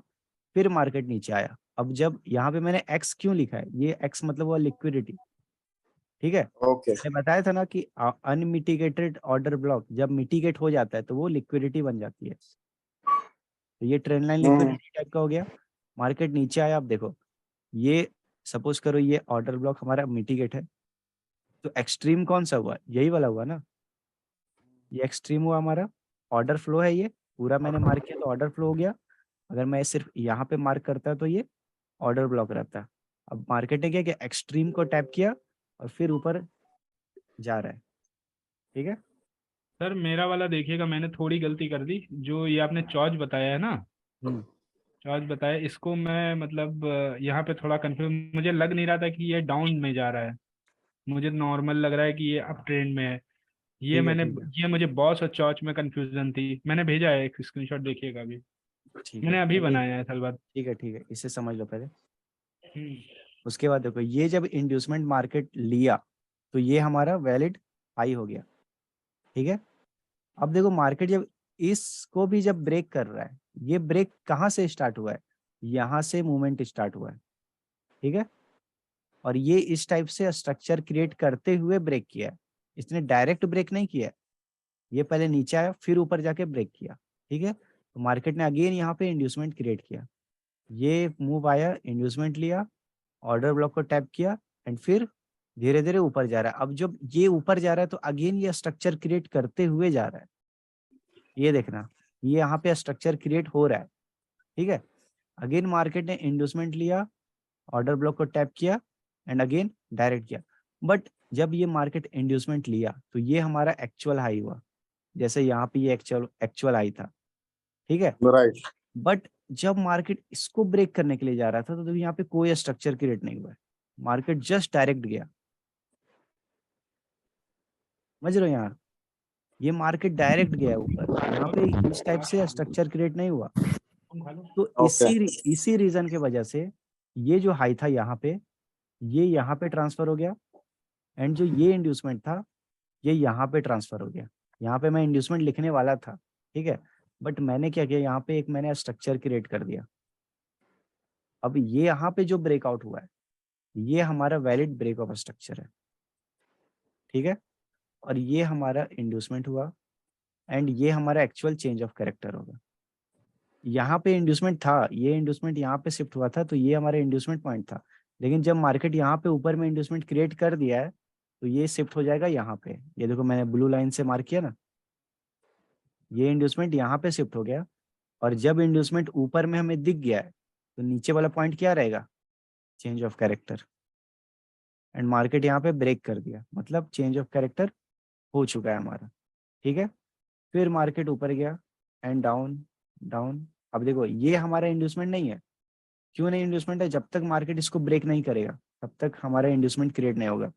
फिर मार्केट नीचे आया। अब जब यहाँ पे मैंने एक्स क्यों लिखा है, ये एक्स मतलब वो लिक्विडिटी, ठीक है। ओके। मैंने बताया था ना कि अनमिटिगेटेड ऑर्डर ब्लॉक जब मिटिगेट हो जाता है तो वो लिक्विडिटी बन जाती है, तो ये ट्रेंड लाइन लिक्विडिटी टाइप का हो गया। मार्केट नीचे आया, अब देखो ये सपोज करो ये ऑर्डर ब्लॉक हमारा मिटिगेट है, तो एक्सट्रीम कौन सा हुआ, यही वाला हुआ ना, ये एक्सट्रीम हुआ हमारा। ऑर्डर फ्लो है, ये पूरा मैंने मार्क किया तो ऑर्डर फ्लो हो गया। अगर मैं सिर्फ यहाँ पे मार्क करता तो ये ऑर्डर ब्लॉक रहता। अब मार्केट ने क्या किया, एक्सट्रीम को टैप किया और फिर ऊपर जा रहा है, ठीक है। सर मेरा वाला देखिएगा, मैंने थोड़ी गलती कर दी। जो ये आपने चॉर्ज बताया है ना, हम्म चॉर्ज बताया, इसको मैं मतलब यहाँ पे थोड़ा कंफ्यूज, मुझे लग नहीं रहा था कि ये डाउन में जा रहा है, मुझे नॉर्मल लग रहा है कि ये अप ट्रेंड में है। ये ठीक है मैंने, ठीक है ये मुझे बॉस और चॉर्च में कंफ्यूजन थी। मैंने भेजा है एक स्क्रीनशॉट, देखिएगा अभी, ठीक है, मैंने अभी पहले बनाया है असल बात। ठीक है ठीक है, इसे समझ लो पहले। हम्म, उसके बाद देखो ये जब इंड्यूसमेंट मार्केट लिया तो ये हमारा वैलिड हाई हो गया, ठीक है। अब देखो मार्केट जब इसको भी जब ब्रेक कर रहा है, ये ब्रेक कहाँ से स्टार्ट हुआ है, यहाँ से मूवमेंट स्टार्ट हुआ है, ठीक है। और ये इस टाइप से स्ट्रक्चर क्रिएट करते हुए ब्रेक किया है, इसने डायरेक्ट ब्रेक नहीं किया है। ये पहले नीचे आया फिर ऊपर जाके ब्रेक किया, ठीक है। तो मार्केट ने अगेन यहाँ पे इंड्यूसमेंट क्रिएट किया, ये मूव आया, इंड्यूसमेंट लिया, ऑर्डर ब्लॉक को टैप किया एंड फिर धीरे धीरे ऊपर जा रहा है। अब जब ये ऊपर जा रहा है तो अगेन ये स्ट्रक्चर क्रिएट करते हुए जा रहा है। ये देखना, ये यहाँ पे स्ट्रक्चर क्रिएट हो रहा है, ठीक है। अगेन मार्केट ने इंड्यूसमेंट लिया, ऑर्डर ब्लॉक को टैप किया एंड अगेन डायरेक्ट किया। बट जब ये मार्केट इंड्यूसमेंट लिया तो ये हमारा एक्चुअल हाई हुआ, जैसे यहाँ पे ये एक्चुअल हाई था, ठीक है। राइट। बट जब मार्केट इसको ब्रेक करने के लिए जा रहा था तो यहाँ पे कोई स्ट्रक्चर क्रिएट नहीं हुआ है, मार्केट जस्ट डायरेक्ट गया। समझ रहे हो यहाँ, ये मार्केट डायरेक्ट गया ऊपर, यहाँ पे इस टाइप से स्ट्रक्चर क्रिएट नहीं हुआ। तो इसी रीजन की वजह से ये जो हाई था यहाँ पे, ये यहाँ पे ट्रांसफर हो गया एंड जो ये इंड्यूसमेंट था ये यहाँ पे ट्रांसफर हो गया। यहाँ पे मैं इंड्यूसमेंट लिखने वाला था, ठीक है, बट मैंने क्या किया, यहाँ पे एक मैंने स्ट्रक्चर क्रिएट कर दिया। अब ये यहाँ पे जो ब्रेकआउट हुआ है ये हमारा वैलिड ब्रेक ऑफ स्ट्रक्चर है, ठीक है। और ये हमारा इंड्यूसमेंट हुआ एंड ये हमारा एक्चुअल चेंज ऑफ कैरेक्टर होगा। यहाँ पे इंड्यूसमेंट था, ये इंड्यूसमेंट यहाँ पे शिफ्ट हुआ था तो ये हमारा इंड्यूसमेंट पॉइंट था, लेकिन जब मार्केट यहाँ पे ऊपर में इंड्यूसमेंट क्रिएट कर दिया है तो ये शिफ्ट हो जाएगा यहाँ पे। ये देखो मैंने ब्लू लाइन से मार्क किया ना, ये इंड्यूसमेंट यहाँ पे शिफ्ट हो गया। और जब इंड्यूसमेंट ऊपर में हमें दिख गया है तो नीचे वाला पॉइंट क्या रहेगा, change of character. And market यहाँ पे ब्रेक कर दिया, मतलब चेंज ऑफ कैरेक्टर हो चुका है हमारा, ठीक है। फिर मार्केट ऊपर गया एंड डाउन डाउन। अब देखो ये हमारा इंड्यूसमेंट नहीं है। क्यों नहीं इंड्यूसमेंट है, जब तक मार्केट इसको ब्रेक नहीं करेगा तब तक हमारा इंड्यूसमेंट क्रिएट नहीं होगा।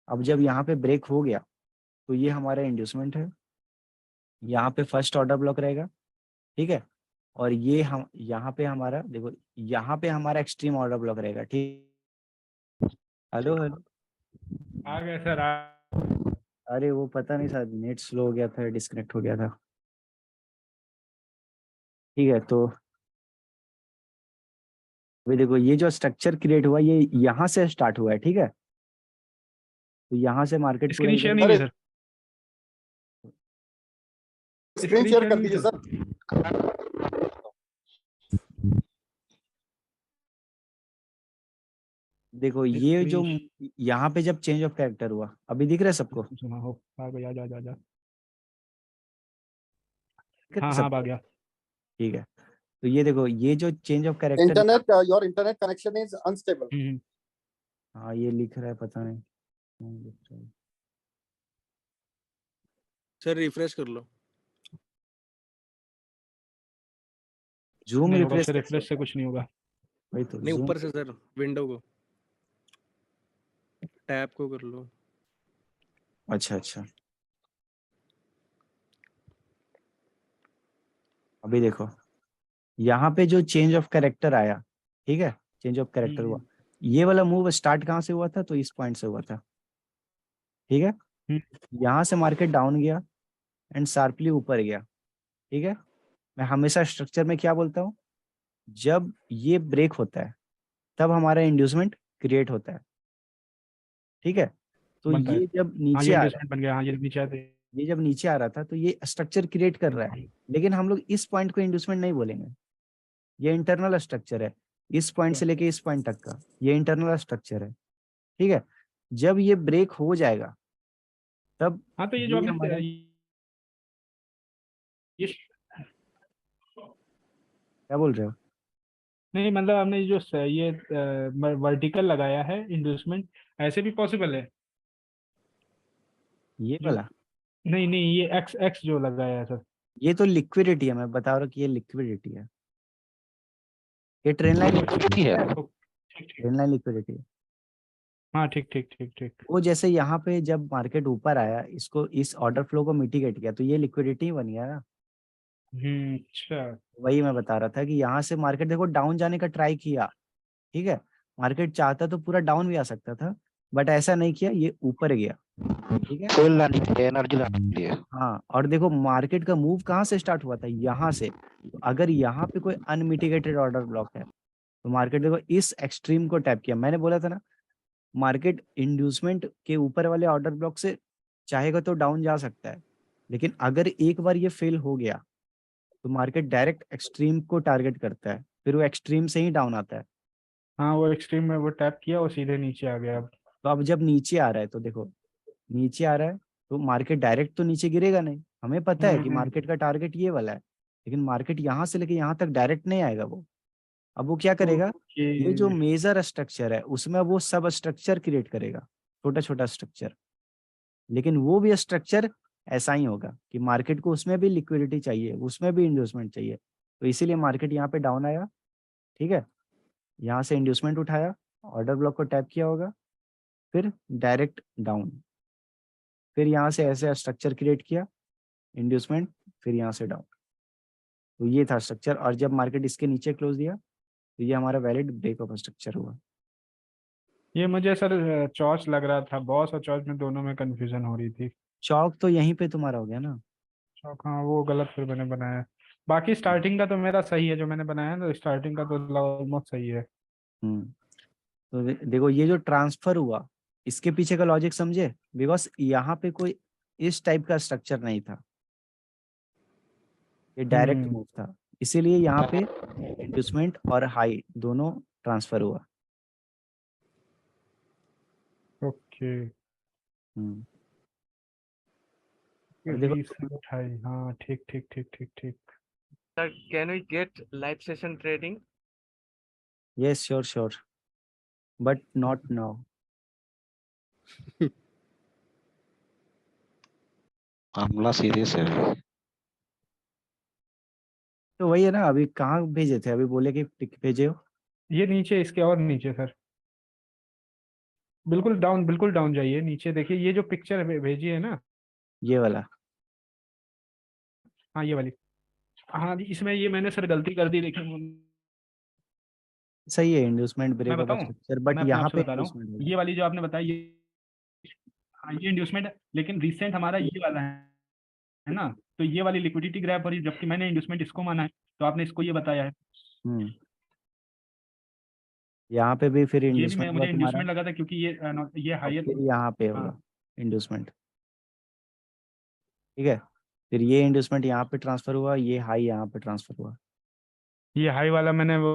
अब जब यहाँ पे ब्रेक हो गया तो ये हमारा इंड्यूसमेंट है, यहाँ पे फर्स्ट ऑर्डर ब्लॉक रहेगा, ठीक है। और ये हम यहाँ पे हमारा देखो, यहाँ पे हमारा एक्सट्रीम ऑर्डर ब्लॉक रहेगा, ठीक। हेलो हेलो, आ गया सर अरे वो पता नहीं सर, नेट स्लो हो गया था, डिस्कनेक्ट हो गया था, ठीक है। तो अभी देखो ये जो स्ट्रक्चर क्रिएट हुआ ये यहाँ से स्टार्ट हुआ है, ठीक है। तो यहाँ से मार्केट स्क्रीन शेयर नहीं है सर, स्क्रीन शेयर कर दीजिए सर। देखो ये जो यहाँ पे जब चेंज ऑफ कैरेक्टर हुआ, अभी दिख रहा है सबको? सुना हो आ गया, जा जा जा। दिख रहा है हाँ सबको? आ गया। ठीक है, तो ये देखो ये जो change of character, internet, your internet connection is unstable. हाँ ये लिख रहा है, पता नहीं सर रिफ्रेश कर लो। जूम नहीं होगा रिफ्रेश सर, रिफ्रेश से कुछ नहीं होगा। वही तो नहीं zoom- ऊपर से सर, विंडो को टैब को कर लो। अच्छा अच्छा, अभी देखो यहाँ पे जो चेंज ऑफ कैरेक्टर आया, ठीक है, चेंज ऑफ कैरेक्टर हुआ, ये वाला मूव स्टार्ट कहाँ से हुआ था, तो इस पॉइंट से हुआ था, ठीक है। यहाँ से मार्केट डाउन गया एंड शार्पली ऊपर गया, ठीक है। मैं हमेशा स्ट्रक्चर में क्या बोलता हूँ, जब ये ब्रेक होता है तब हमारा इंड्यूसमेंट क्रिएट होता है, ठीक है। तो बनता है। ये जब हाँ नीचे ये आ रहा इंडस्ट्री बन गया, हाँ ये नीचे आते। है, ये जब नीचे आ रहा था तो ये स्ट्रक्चर क्रिएट कर रहा है, लेकिन हम लोग इस पॉइंट को इंड्यूसमेंट नहीं बोलेंगे, ये इंटरनल स्ट्रक्चर है। इस पॉइंट से लेके इस पॉइंट तक का ये इंटरनल स्ट्रक्चर है, ठीक है। जब ये ब्रेक हो जाएगा तब हाँ तो ये जो हमारा ये क्या बोल रहे हो? नहीं मतलब हमने जो ये वर्टिकल लगाया है इंड्यूसमेंट, ऐसे भी पॉसिबल है? ये जो- वाला नहीं नहीं, ये एक्स एक्स जो लगाया है सर। ये तो लिक्विडिटी है, मैं बता रहा हूँ कि ये लिक्विडिटी है, ये ट्रेन लाइन लिक्विडिटी है, ट्रेन लाइन लिक्विडिटी है। हाँ ठीक ठीक ठीक ठीक। वो जैसे यहाँ पे जब मार्केट ऊपर आया, इसको इस ऑर्डर फ्लो को मिटिगेट किया तो ये लिक्विडिटी बन गया ना। अच्छा। वही मैं बता रहा था कि यहाँ से मार्केट देखो डाउन जाने का ट्राई किया, ठीक है। मार्केट चाहता तो पूरा डाउन भी आ सकता था, बट ऐसा नहीं किया, ये ऊपर गया, ठीक है। तेल लाने के लिए, एनर्जी लाने के लिए। हाँ, और देखो मार्केट का मूव कहाँ से स्टार्ट हुआ था, यहाँ से। तो अगर यहाँ पे कोई अनमिटिगेटेड ऑर्डर ब्लॉक है तो मार्केट देखो इस एक्सट्रीम को टैप किया। मैंने बोला था ना, मार्केट इंड्यूसमेंट के ऊपर वाले ऑर्डर ब्लॉक से चाहेगा तो डाउन जा सकता है, लेकिन अगर एक बार ये फेल हो गया तो मार्केट डायरेक्ट एक्सट्रीम को टारगेट करता है, फिर वो एक्सट्रीम से ही डाउन आता है। हाँ वो एक्सट्रीम में वो टैप किया वो सीधे नीचे आ गया अब। तो अब जब नीचे आ रहा है तो देखो, नीचे आ रहा है तो मार्केट डायरेक्ट तो नीचे गिरेगा नहीं, हमें पता है कि मार्केट का टारगेट ये वाला है, लेकिन मार्केट यहाँ से लेके यहाँ तक डायरेक्ट नहीं आएगा वो। अब वो क्या करेगा, ये जो ओके मेजर स्ट्रक्चर है उसमें वो सब स्ट्रक्चर क्रिएट करेगा, छोटा छोटा स्ट्रक्चर, लेकिन वो भी स्ट्रक्चर ऐसा ही होगा कि मार्केट को उसमें भी लिक्विडिटी चाहिए, उसमें भी इंड्यूसमेंट चाहिए, तो इसीलिए मार्केट यहाँ पे डाउन आया। ठीक है, यहाँ से इंड्यूसमेंट उठाया, ऑर्डर ब्लॉक को टैप किया होगा, फिर डायरेक्ट डाउन, फिर यहाँ से ऐसे स्ट्रक्चर क्रिएट किया, इंड्यूसमेंट, फिर यहाँ से डाउन। तो ये था स्ट्रक्चर, और जब मार्केट इसके नीचे क्लोज दिया तो ये हमारा वैलिड ब्रेक ऑफ स्ट्रक्चर हुआ। ये मुझे सर चॉर्च लग रहा था, बॉस और चॉर्च में दोनों में कंफ्यूजन हो रही थी। चौक तो यहीं पे तुम्हारा हो गया ना। चौक हाँ वो गलत फिर मैंने बनाया। बाकी स्टार्टिंग का तो मेरा सही है जो मैंने बनाया ना, तो स्टार्टिंग का तो ऑलमोस्ट सही है। तो देखो ये जो ट्रांसफर हुआ इसके पीछे का लॉजिक समझे, बिकॉज यहाँ पे कोई इस टाइप का स्ट्रक्चर नहीं था, ये डायरेक्ट मूव था, इसीलिए यहाँ पे इंड्यूसमेंट और हाई दोनों ट्रांसफर हुआ। ओके हम्म, और देखो रीसेट हाई, हाँ ठीक ठीक ठीक ठीक ठीक। Sir, can we get live session trading? Yes sure sure, but not now. मामला सीरियस है। तो वही है ना, अभी कहाँ भेजे थे, अभी बोले कि टिक भेजे हो। ये नीचे, इसके और नीचे सर, बिल्कुल डाउन जाइए नीचे, देखिए ये जो पिक्चर भेजी है ना, ये वाला हाँ ये वाली, हाँ इसमें ये मैंने सर गलती कर दी, देखिए सही है, इंड्यूसमेंट ब्रेक मैं ऑफ बताऊं, स्ट्रक्चर, बट मैं अपने आप यहाँ से पे बता रहा हूँ, इंड्यूसमेंट ये वाली जो आपने बताई ये, हाँ ये इंड्यूसमेंट है, लेकिन रिसेंट हमारा ये वाला है ना, तो ये वाली लिक्विडिटी ग्रैब हो रही है, जबकि मैंने इंड्यूसमेंट इसको माना है, तो आपने इसको ये बताया है। यहाँ पे भी फिर ये भी इंड्यूसमेंट हुआ मुझे तुम्हारा, इंड्यूसमेंट लगा था क्योंकि ये और हाईएस्ट, फिर यहाँ पे हाँ होगा इंड्यूसमेंट। ठीक है, फिर ये इंड्यूसमेंट यहाँ पे ट्रांसफर हुआ, ये हाई यहाँ पे ट्रांसफर हुआ। ये हाई वाला मैंने वो,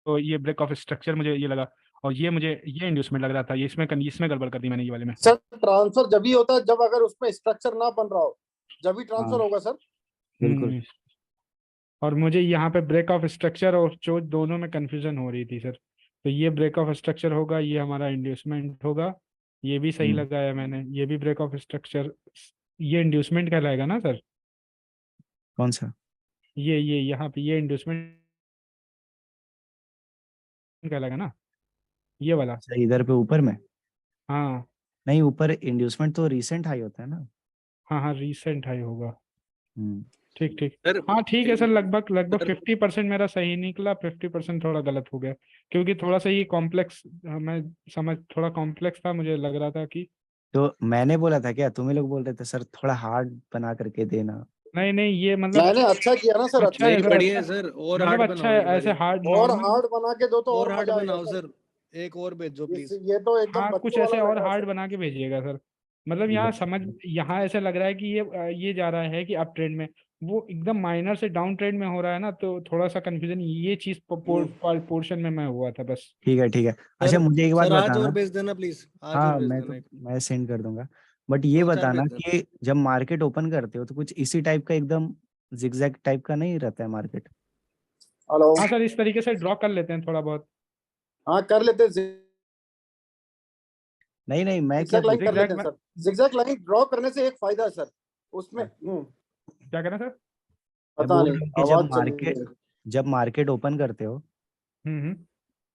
तो ये ब्रेक ऑफ स्ट्रक्चर मुझे ये लगा, और ये मुझे ये इंड्यूसमेंट लग रहा था, ये इसमें गड़बड़ कर दी मैंने ये वाले में। सर ट्रांसफर जब ही होता है जब अगर उसमें स्ट्रक्चर ना बन रहा हो, जब ही हाँ ट्रांसफर होगा सर। बिल्कुल। और मुझे यहाँ पे ब्रेक ऑफ स्ट्रक्चर और चोट दोनों में कंफ्यूजन हो रही थी सर, तो ये ब्रेक ऑफ स्ट्रक्चर होगा, ये हमारा इंड्यूसमेंट होगा, ये भी सही लगाया मैंने, ये भी ब्रेक ऑफ स्ट्रक्चर, ये इंड्यूसमेंट कहलाएगा ना सर, कौन सा? ये यहाँ पे ये इंड्यूसमेंट कहलाएगा ना, ये वाला। अच्छा, इधर पे ऊपर में? हाँ नहीं, ऊपर इंड्यूसमेंट तो रिसेंट हाई होता है ना। हाँ हाँ रीसेंट हाई होगा, हम्म, ठीक ठीक। सर हाँ ठीक है सर, लगभग सर 50% मेरा सही निकला, 50% थोड़ा गलत हो गया, क्योंकि थोड़ा सा ये कॉम्प्लेक्स, मैं समझ थोड़ा कॉम्प्लेक्स था, मुझे लग रहा था कि तो मैंने बोला था क्या, तुम्हें लोग बोल रहे थे सर थोड़ा हार्ड बना करके देना। नहीं नहीं ये मतलब मैंने अच्छा किया ना सर, अच्छा अच्छा है नहीं सर, बढ़िया है अच्छा, सर, और मतलब हार्ड अच्छा बनाओ है, एक ऐसे बारी, हार्ड और नॉर्मल, हार्ड बना के दो तो और और हार्ड मजा आएगा बनाओ सर। सर, एक और भेजो प्लीज। ये तो एकदम हाँ कुछ बच्चों ऐसे वाला और लग रहा है हार्ड सर। बना के भेजिएगा सर, मतलब यहाँ समझ, यहाँ ऐसे लग रहा है कि ये जा रहा है कि अप ट्रेंड में, वो एकदम माइनर से डाउन ट्रेंड में हो रहा है ना, तो थोड़ा सा कंफ्यूजन ये चीज पोर्शन में मैं हुआ था बस। ठीक है ठीक है। अच्छा सर मुझे एक बात सर आज और बताना। भेज देना प्लीज, आज और हाँ भेज देना एक, मैं सेंड कर दूंगा, बट ये 2-4 बताना भेज देना। कि जब मार्केट ओपन करते हो तो कुछ इसी टाइप का एकदम जिगजैग टाइप का नहीं रहता है मार्केट? हेलो, हाँ सर इस तरीके से ड्रॉ कर लेते हैं थोड़ा बहुत, हाँ कर लेते हैं, नहीं नहीं, मैं क्या जिगजैग लाइन कर zigzag लेते हैं में, सर। जिगजैग लाइन ड्रॉ करने से एक फायदा है सर, उसमें क्या कहना सर? मैं पता बोल नहीं रहा हूँ कि आवाज चली गई। जब मार्केट ओपन करते हो हम्म।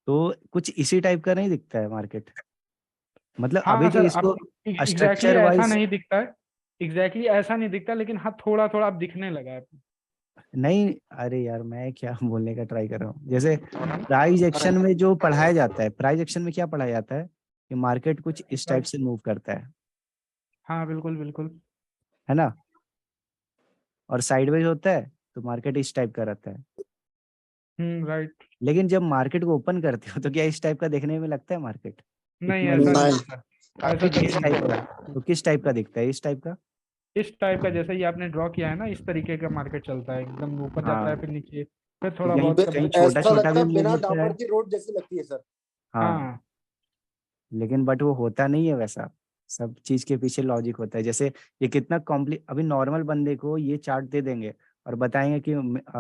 तो कुछ इसी टाइप का नहीं दिखता है मार्केट, मतलब अभी हाँ तो सर, इसको अब एग्जैक्टली स्ट्रक्चर ऐसा वाइज नहीं दिखता है, एग्जैक्टली ऐसा नहीं दिखता, लेकिन हाँ थोड़ा थोड़ा अब दिखने लगा है। नहीं। अरे यार मैं क्या बोलने का ट्राई कर रहा हूँ, जैसे प्राइस एक्शन में जो पढ़ाया जाता है, प्राइस एक्शन में क्या पढ़ाया जाता है कि मार्केट कुछ इस टाइप से मूव करता हाँ बिल्कुल बिल्कुल। है ना, और साइडवेज होता है तो मार्केट इस टाइप का रहता है। राइट। लेकिन जब मार्केट को ओपन करते हो तो क्या इस टाइप का देखने में लगता है मार्केट? नहीं इतना ऐसा नहीं नहीं। दिखता, ऐसा तो किस जल्दी नहीं टाइप दिखता। का, तो किस टाइप का दिखता है, इस टाइप का? इस टाइप का, जैसे ये आपने ड्रॉ किया है ना, इस तरीके का मार्केट चलता है, एकदम ऊपर जाता है हाँ, फिर नीचे, फिर थोड़ा यहीं बहुत कहीं कभी। छोटा ऐसा छोटा लगता भी है बिना मूवमेंट है। डामर की रोड जैसी लगती है सर। हाँ, हाँ लेकिन बट वो होता नहीं है वैसा। सब चीज के पीछे लॉजिक होता है। जैसे ये कितना कॉम्प्ली, अभी नॉर्मल बंदे को ये चार्ट दे देंगे और बताएंगे कि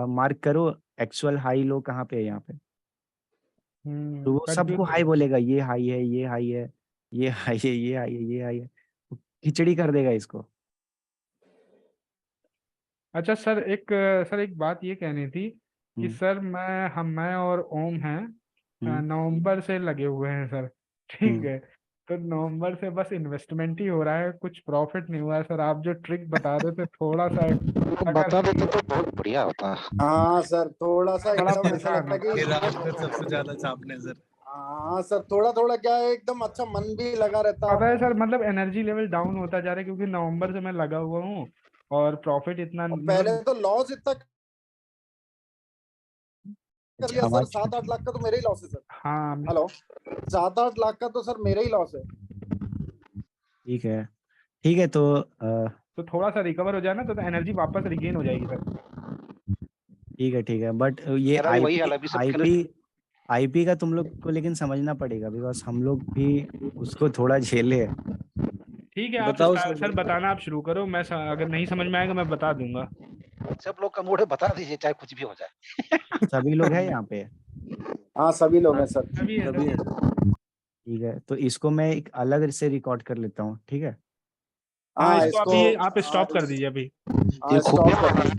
मार्क करो एक्चुअल हाई लो कहाँ पे है यहाँ पे, तो वो बट जो, सबको हाई बोलेगा, ये हाई है, ये हाई है, ये हाई है, ये हाई है, ये हाई है, वो खिचड़ी कर देगा इसको। अच्छा सर, सर एक बात ये कहनी थी कि हम्म, सर मैं और ओम हैं, हम्म, नवंबर से लगे हुए हैं सर। ठीक हम्म। है, तो नवंबर से बस इन्वेस्टमेंट ही हो रहा है, कुछ प्रॉफिट नहीं हुआ है सर। आप जो ट्रिक बता रहे थे थोड़ा सा, वो अगर बता देते तो बहुत बढ़िया होता। हाँ सर, थोड़ा सा थोड़ा एकदम ऐसा परेशान लगता है हूँ। कि सबसे ज्यादा छापने सर। हाँ सर, थोड़ा थोड़ा क्या है, एकदम अच्छा मन भी लगा रहता। पता है सर, मतलब एनर्जी लेवल डाउन होता जा रहा है, क्योंकि नवंबर से मैं लगा हुआ हूँ और प्रॉफिट इतना और पहले मतलब। तो लॉस इतना कर लिया सर, आवाज 7-8 लाख का तो मेरा ही लॉस है सर। हाँ हेलो, 7-8 लाख का तो सर मेरा ही लॉस है। ठीक है, ठीक है, तो तो थोड़ा सा रिकवर हो जाए ना, तो एनर्जी वापस रिगेन हो जाएगी सर। ठीक है, ठीक है, बट ये मेरा भी वही हाल है, अभी सब आईपी आईपी का तुम लोग को लेकिन समझना पड़ेगा, बिकॉज हम लोग भी उसको थोड़ा झेले हैं। ठीक है, आप बताओ सर बताना, आप शुरू करो, अगर नहीं समझ में आएगा मैं बता दूंगा। सब लोग का मूड है, बता दीजिए चाहे कुछ भी हो जाए। सभी लोग हैं यहाँ पे? हाँ सभी लोग हैं सर। अभी है तभी सर। ठीक है, तो इसको मैं एक अलग से रिकॉर्ड कर लेता हूँ, ठीक है? हाँ, हाँ इसको इसको, अभी आप स्टॉप कर दीजिए अभी। हाँ स्टॉप कर दो।